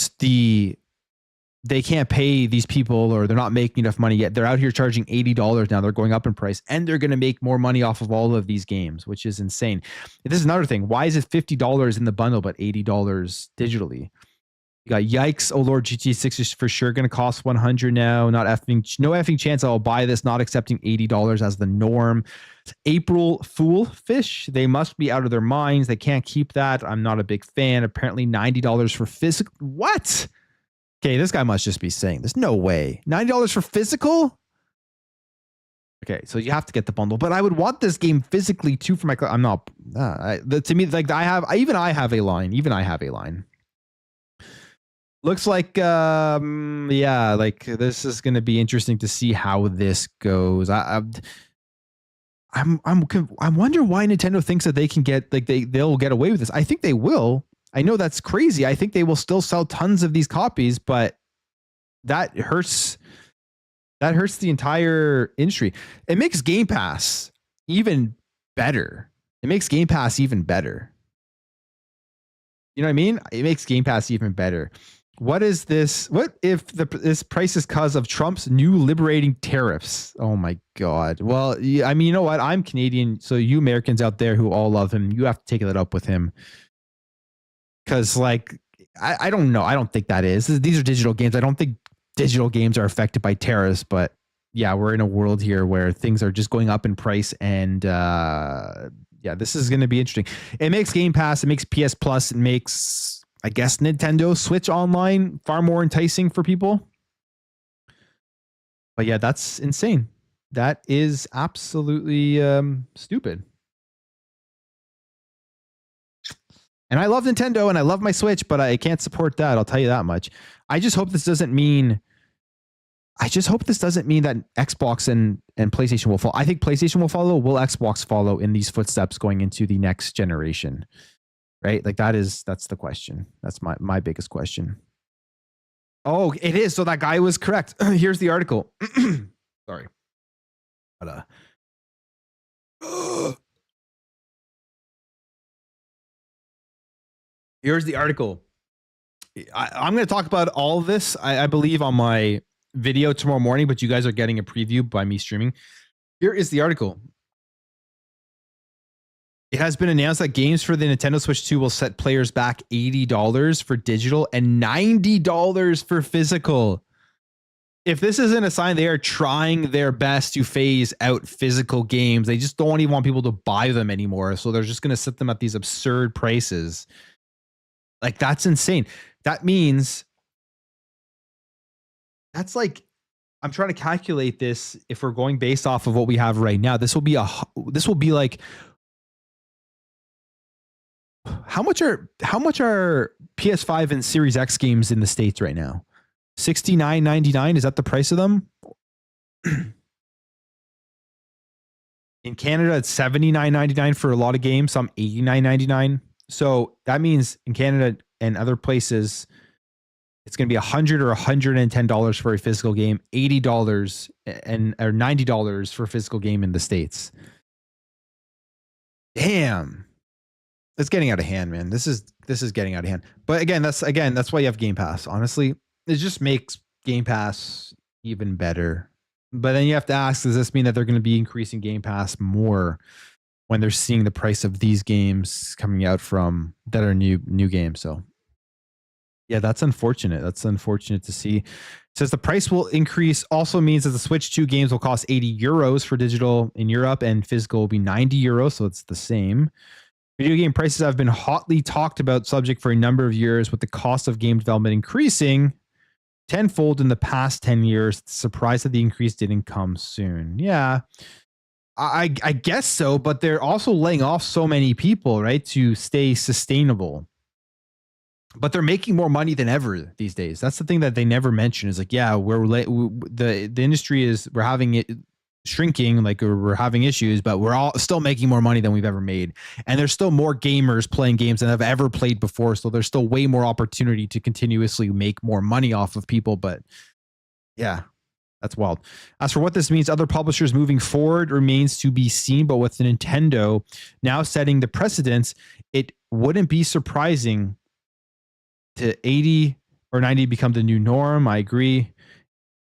can't pay these people, or they're not making enough money yet. They're out here charging $80 now. They're going up in price, and they're going to make more money off of all of these games, which is insane. This is another thing. Why is it $50 in the bundle, but $80 digitally? You got yikes. Oh Lord, GTA 6 is for sure going to cost $100 now. No effing chance I'll buy this. Not accepting $80 as the norm. April Fool fish. They must be out of their minds. They can't keep that. I'm not a big fan. Apparently $90 for physical. What? Okay, this guy must just be saying there's no way. $90 for physical? Okay, so you have to get the bundle, but I would want this game physically too for my. I'm not. To me, like I have a line. Even I have a line. Looks like, yeah, like this is going to be interesting to see how this goes. I wonder why Nintendo thinks that they can get, like they'll get away with this. I think they will. I know that's crazy. I think they will still sell tons of these copies, but that hurts. That hurts the entire industry. It makes Game Pass even better. It makes Game Pass even better. You know what I mean? It makes Game Pass even better. What is this? What if this price is because of Trump's new liberating tariffs? Oh my God. Well, I mean, you know what? I'm Canadian. So you Americans out there who all love him, you have to take that up with him. Because like, I don't know. I don't think that is. These are digital games. I don't think digital games are affected by tariffs, but yeah, we're in a world here where things are just going up in price, and yeah, this is going to be interesting. It makes Game Pass, it makes PS Plus, it makes, I guess, Nintendo Switch Online far more enticing for people. But yeah, that's insane. That is absolutely stupid. And I love Nintendo and I love my Switch, but I can't support that. I'll tell you that much. I just hope this doesn't mean that Xbox and PlayStation will follow. I think PlayStation will follow. Will Xbox follow in these footsteps going into the next generation? Right? Like that's the question. That's my biggest question. Oh, it is. So that guy was correct. Here's the article. Sorry. But here's the article. I'm going to talk about all of this, I believe, on my video tomorrow morning, but you guys are getting a preview by me streaming. Here is the article. It has been announced that games for the Nintendo Switch 2 will set players back $80 for digital and $90 for physical. If this isn't a sign they are trying their best to phase out physical games, they just don't even want people to buy them anymore. So they're just going to set them at these absurd prices. Like, that's insane. That means that's like, I'm trying to calculate this. If we're going based off of what we have right now, this will be like, how much are PS5 and Series X games in the States right now? $69.99. Is that the price of them? In Canada, it's $79.99 for a lot of games, some $89.99. So that means in Canada and other places, it's going to be $100 or $110 for a physical game, $80 or $90 for a physical game in the States. Damn. It's getting out of hand, man. This is getting out of hand. But that's why you have Game Pass. Honestly, it just makes Game Pass even better. But then you have to ask, does this mean that they're going to be increasing Game Pass more when they're seeing the price of these games coming out that are new games? So yeah, that's unfortunate. That's unfortunate to see. It says the price will increase also means that the Switch 2 games will cost €80 for digital in Europe and physical will be €90. So it's the same. Video game prices have been hotly talked about subject for a number of years, with the cost of game development increasing tenfold in the past 10 years. It's surprised that the increase didn't come soon. Yeah, I guess so, but they're also laying off so many people, right, to stay sustainable. But they're making more money than ever these days. That's the thing that they never mention is like, yeah, the industry we're having it shrinking, like we're having issues, but we're all still making more money than we've ever made. And there's still more gamers playing games than have ever played before. So there's still way more opportunity to continuously make more money off of people. But yeah, that's wild. As for what this means, other publishers moving forward remains to be seen. But with Nintendo now setting the precedents, it wouldn't be surprising to 80 or 90 become the new norm. I agree.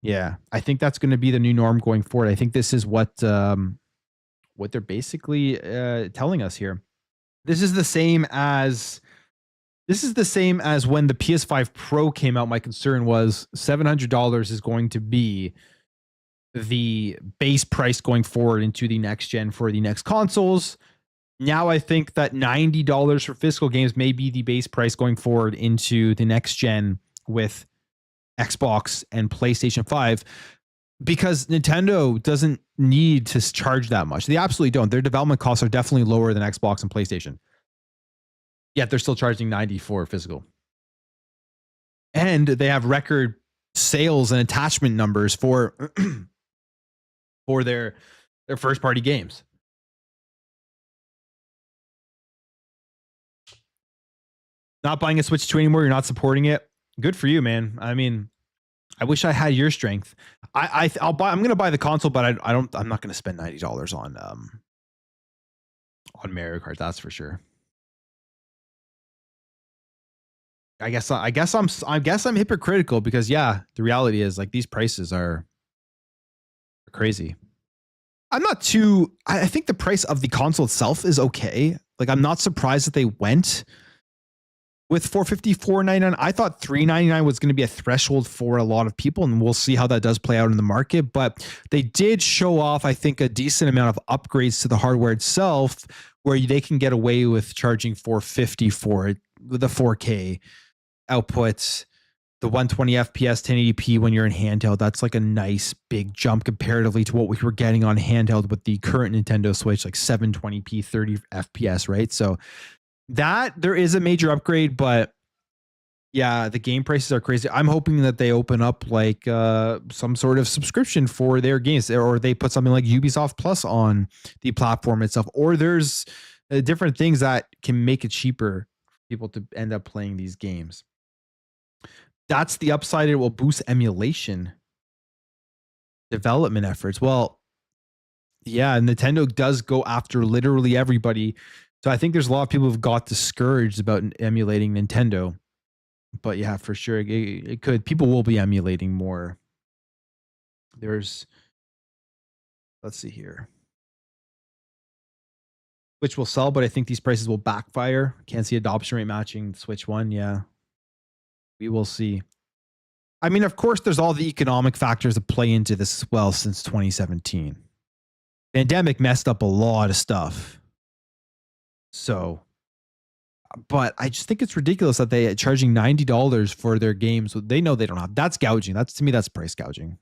Yeah, I think that's going to be the new norm going forward. I think this is what they're basically telling us here. This is the same as when the PS5 Pro came out. My concern was $700 is going to be the base price going forward into the next gen for the next consoles. Now I think that $90 for physical games may be the base price going forward into the next gen with Xbox and PlayStation 5, because Nintendo doesn't need to charge that much. They absolutely don't. Their development costs are definitely lower than Xbox and PlayStation. Yet they're still charging $90 for physical. And they have record sales and attachment numbers for their first party games. Not buying a Switch 2 anymore. You're not supporting it. Good for you, man. I mean, I wish I had your strength. I'll buy. I'm going to buy the console, but I'm not going to spend $90 on Mario Kart. That's for sure. I guess I'm hypocritical because the reality is like these prices are crazy. I'm not too. I think the price of the console itself is okay. Like I'm not surprised that they went with $450, $499. I thought $399 was going to be a threshold for a lot of people, and we'll see how that does play out in the market. But they did show off, I think, a decent amount of upgrades to the hardware itself, where they can get away with charging $450 for it with a 4K output, the 120 FPS 1080p when you're in handheld. That's like a nice big jump comparatively to what we were getting on handheld with the current Nintendo Switch, like 720p 30 FPS, right? So that there is a major upgrade, but yeah, the game prices are crazy. I'm hoping that they open up like some sort of subscription for their games, or they put something like Ubisoft Plus on the platform itself, or there's different things that can make it cheaper for people to end up playing these games. That's the upside. It will boost emulation development efforts. Well, yeah, Nintendo does go after literally everybody. So I think there's a lot of people who've got discouraged about emulating Nintendo. But yeah, for sure, it could. People will be emulating more. Let's see here. Switch will sell, but I think these prices will backfire. Can't see adoption rate matching Switch 1. Yeah. We will see. I mean, of course, there's all the economic factors that play into this as well since 2017. Pandemic messed up a lot of stuff. So, but I just think it's ridiculous that they are charging $90 for their games. They know they don't have. That's gouging. To me, that's price gouging.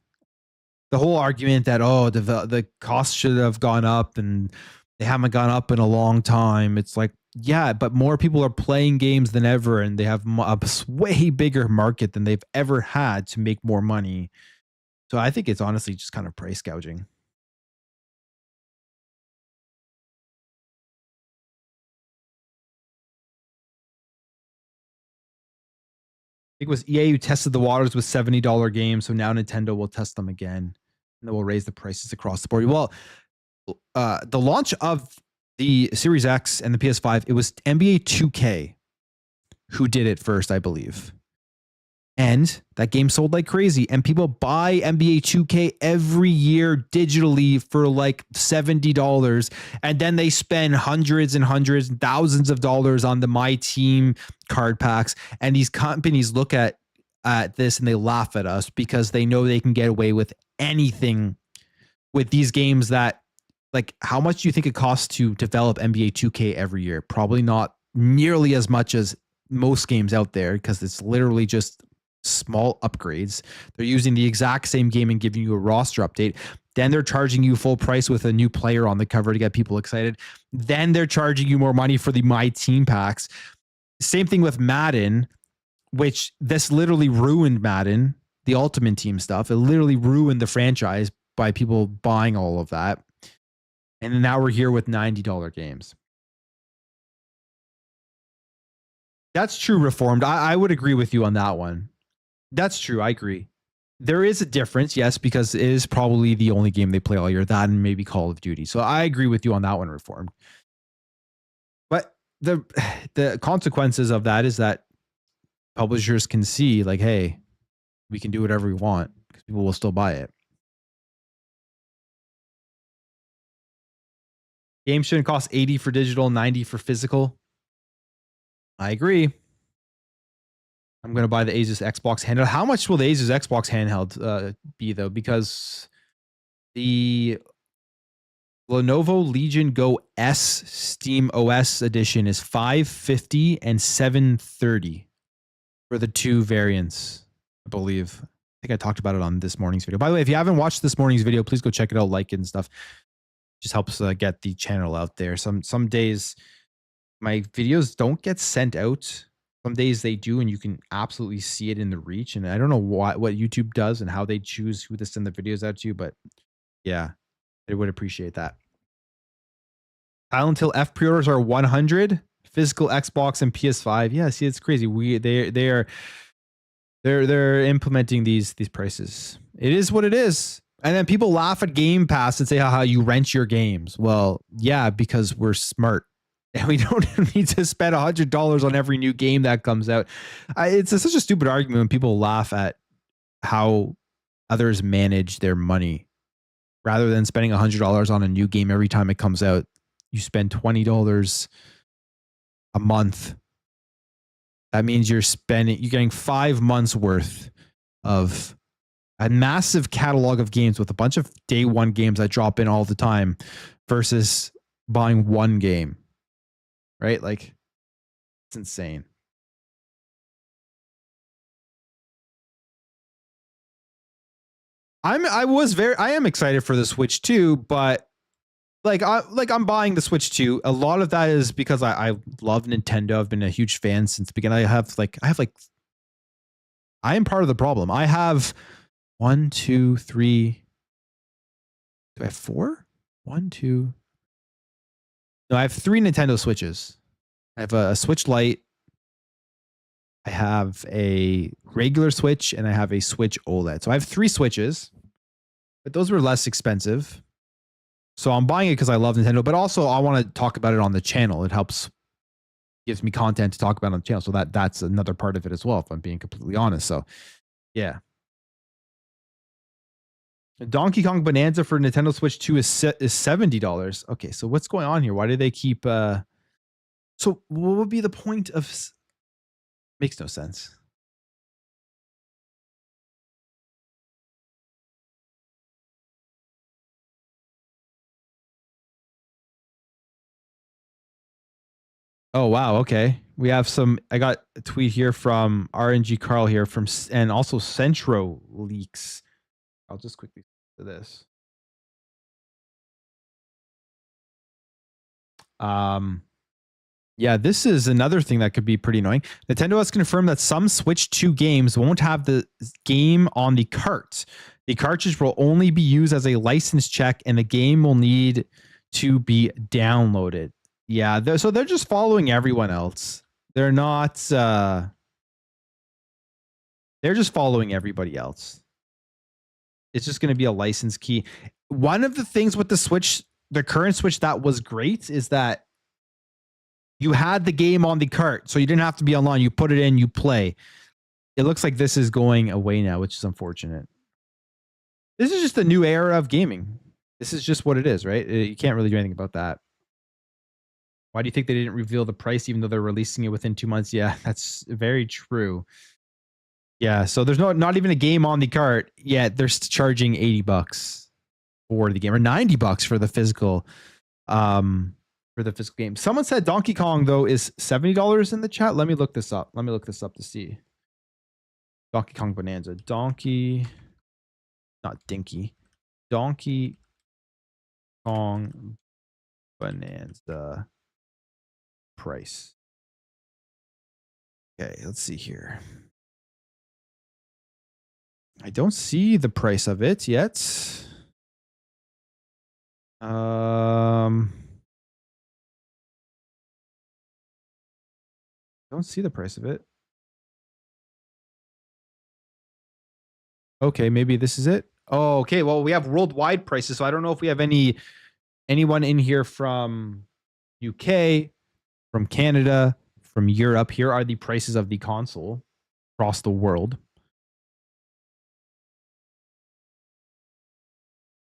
The whole argument that, the cost should have gone up and they haven't gone up in a long time. It's like, yeah, but more people are playing games than ever, and they have a way bigger market than they've ever had to make more money. So I think it's honestly just kind of price gouging. I think it was EA who tested the waters with $70 games, so now Nintendo will test them again, and they will raise the prices across the board. Well, the launch of the Series X and the PS5, it was NBA 2K who did it first, I believe. And that game sold like crazy, and people buy NBA 2K every year digitally for like $70, and then they spend hundreds and hundreds and thousands of dollars on the My Team card packs, and these companies look at this and they laugh at us because they know they can get away with anything with these games. That, like, how much do you think it costs to develop NBA 2K every year? Probably not nearly as much as most games out there, because it's literally just small upgrades. They're using the exact same game and giving you a roster update. Then they're charging you full price with a new player on the cover to get people excited. Then they're charging you more money for the My Team packs. Same thing with Madden, which this literally ruined Madden, the Ultimate Team stuff. It literally ruined the franchise by people buying all of that. And now we're here with $90 games. That's true, Reformed. I would agree with you on that one. That's true. I agree. There is a difference, yes, because it is probably the only game they play all year. That and maybe Call of Duty. So I agree with you on that one, Reformed. But the consequences of that is that publishers can see, like, hey, we can do whatever we want because people will still buy it. Games shouldn't cost $80 for digital, $90 for physical. I agree. I'm going to buy the Asus Xbox handheld. How much will the Asus Xbox handheld be, though? Because the Lenovo Legion Go S Steam OS edition is $550 and $730 for the two variants, I believe. I think I talked about it on this morning's video. By the way, if you haven't watched this morning's video, please go check it out, like it and stuff. Just helps get the channel out there. Some days my videos don't get sent out. Some days they do, and you can absolutely see it in the reach. And I don't know what YouTube does and how they choose who to send the videos out to, but yeah, I would appreciate that. Silent Hill F pre-orders are $100. physical Xbox and PS5. Yeah, see, it's crazy. They're implementing these prices. It is what it is. And then people laugh at Game Pass and say how you rent your games. Well, yeah, because we're smart and we don't need to spend $100 on every new game that comes out. It's such a stupid argument when people laugh at how others manage their money. Rather than spending $100 on a new game every time it comes out, you spend $20 a month. That means you're getting 5 months worth of a massive catalog of games with a bunch of day one games that drop in all the time versus buying one game, right? Like, it's insane. I am excited for the Switch 2, but I'm buying the Switch 2. A lot of that is because I love Nintendo. I've been a huge fan since the beginning. I am part of the problem. I have 1, 2, 3. Do I have 4? 1, 2. No, I have 3 Nintendo Switches. I have a Switch Lite. I have a regular Switch and I have a Switch OLED. So I have 3 Switches, but those were less expensive. So I'm buying it because I love Nintendo, but also I want to talk about it on the channel. It gives me content to talk about on the channel. So that's another part of it as well, if I'm being completely honest. So yeah. Donkey Kong Bonanza for Nintendo Switch 2 is $70. Okay, so what's going on here? Why do they keep so what would be the point of makes no sense. Oh wow, okay. We have I got a tweet here from RNG Carl here and also Centro Leaks. I'll just quickly do this. Yeah, this is another thing that could be pretty annoying. Nintendo has confirmed that some Switch 2 games won't have the game on the cart. The cartridge will only be used as a license check and the game will need to be downloaded. Yeah, so they're just following everyone else. They're not they're just following everybody else. It's just going to be a license key. One of the things with the current Switch that was great is that you had the game on the cart, so you didn't have to be online. You put it in, you play. It looks like this is going away now, which is unfortunate. This is just a new era of gaming. This is just what it is, right? You can't really do anything about that. Why do you think they didn't reveal the price even though they're releasing it within 2 months? Yeah, that's very true. Yeah, so there's not even a game on the cart yet. They're charging $80 for the game or $90 for the physical game. Someone said Donkey Kong though is $70 in the chat. Let me look this up. To see. Donkey Kong Bonanza. Donkey Kong Bonanza price. Okay, let's see here. I don't see the price of it yet. Don't see the price of it. Okay, maybe this is it. Oh, okay. Well, we have worldwide prices, so I don't know if we have anyone in here from UK, from Canada, from Europe. Here are the prices of the console across the world.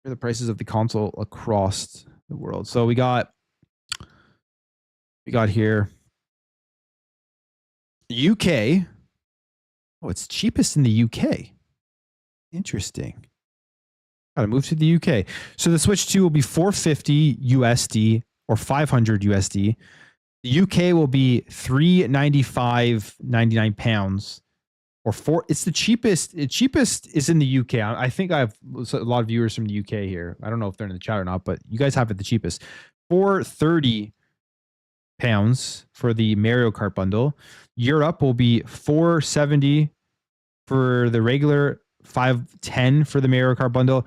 Here are the prices of the console across the world. So we got here UK. Oh, it's cheapest in the UK. Interesting. Gotta move to the UK. So the Switch 2 will be $450 USD or 500 USD. The UK will be £395.99 or it's the cheapest. The cheapest is in the UK. I think I have a lot of viewers from the UK here. I don't know if they're in the chat or not, but you guys have it the cheapest. £430 for the Mario Kart bundle. Europe will be $470 for the regular, $510 for the Mario Kart bundle.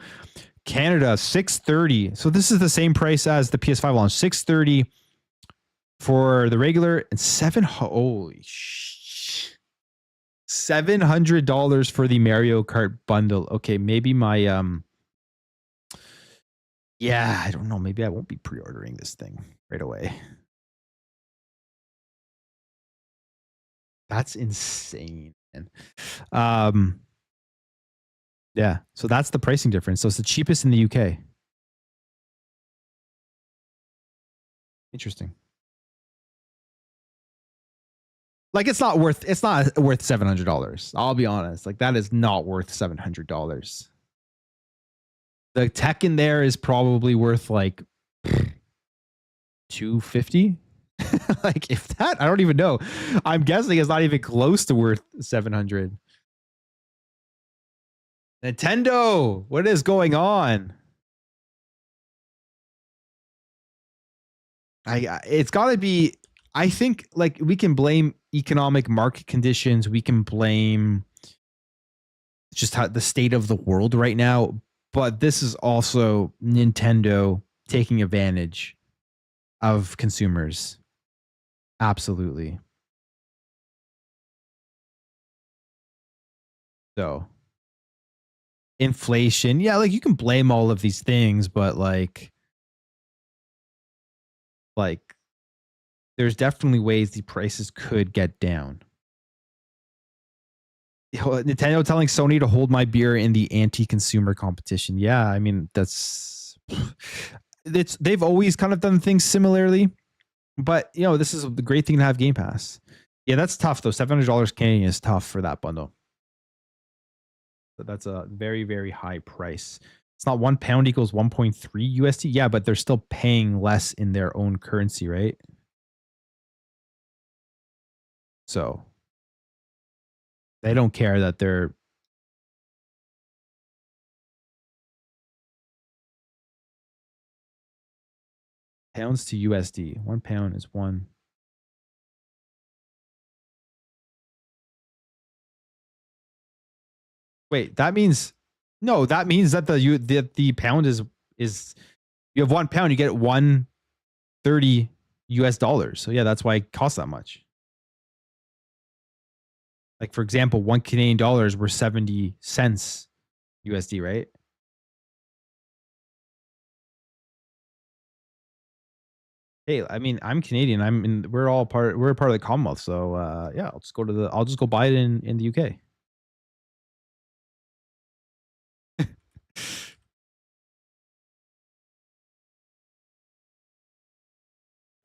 Canada $630. So this is the same price as the PS5 launch. $630 for the regular and $700 for the Mario Kart bundle. Okay, maybe my yeah, I don't know. Maybe I won't be pre-ordering this thing right away. That's insane. Yeah, so that's the pricing difference. So it's the cheapest in the UK. Interesting. Like it's not worth $700. I'll be honest. Like that is not worth $700. The tech in there is probably worth like $250. Like if that, I don't even know. I'm guessing it's not even close to worth $700. Nintendo, what is going on? It's got to be. I think like we can blame economic market conditions. We can blame just how the state of the world right now. But this is also Nintendo taking advantage of consumers. Absolutely. So inflation. Yeah, like you can blame all of these things, but like there's definitely ways the prices could get down. Nintendo telling Sony to hold my beer in the anti-consumer competition. Yeah, I mean they've always kind of done things similarly, but you know this is the great thing to have Game Pass. Yeah, that's tough though. $700 Canadian is tough for that bundle. So that's a very, very high price. It's not £1 equals 1.3 USD. Yeah, but they're still paying less in their own currency, right? So they don't care that they're pounds to USD. £1 is one. Wait, that means that means that the pound is you have £1, you get 130 US dollars. So yeah, that's why it costs that much. Like for example, $1 Canadian were 70 cents USD, right? Hey, I mean, I'm Canadian. We're a part of the Commonwealth. So yeah, I'll just go buy it in the UK.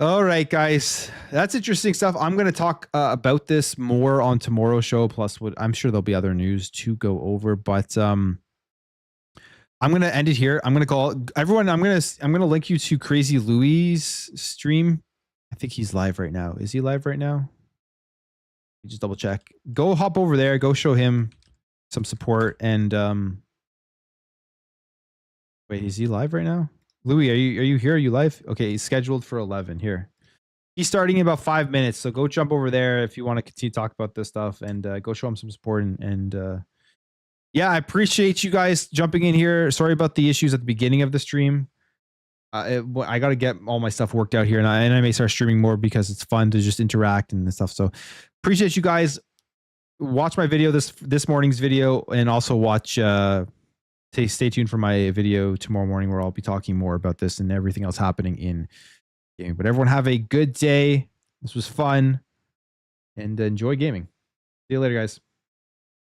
All right, guys, that's interesting stuff. I'm going to talk about this more on tomorrow's show. Plus, I'm sure there'll be other news to go over. But I'm going to end it here. I'm going to call everyone. I'm going to link you to Crazy Louie's stream. I think he's live right now. Is he live right now? Just double check. Go hop over there. Go show him some support. And wait, is he live right now? Louis, are you here? Are you live? Okay, he's scheduled for 11 here. He's starting in about 5 minutes, so go jump over there if you want to continue to talk about this stuff and go show him some support. And yeah, I appreciate you guys jumping in here. Sorry about the issues at the beginning of the stream. I got to get all my stuff worked out here, and I may start streaming more because it's fun to just interact and stuff. So appreciate you guys. Watch my video, this morning's video, and also watch. Stay tuned for my video tomorrow morning where I'll be talking more about this and everything else happening in gaming. But everyone have a good day. This was fun and enjoy gaming. See you later, guys.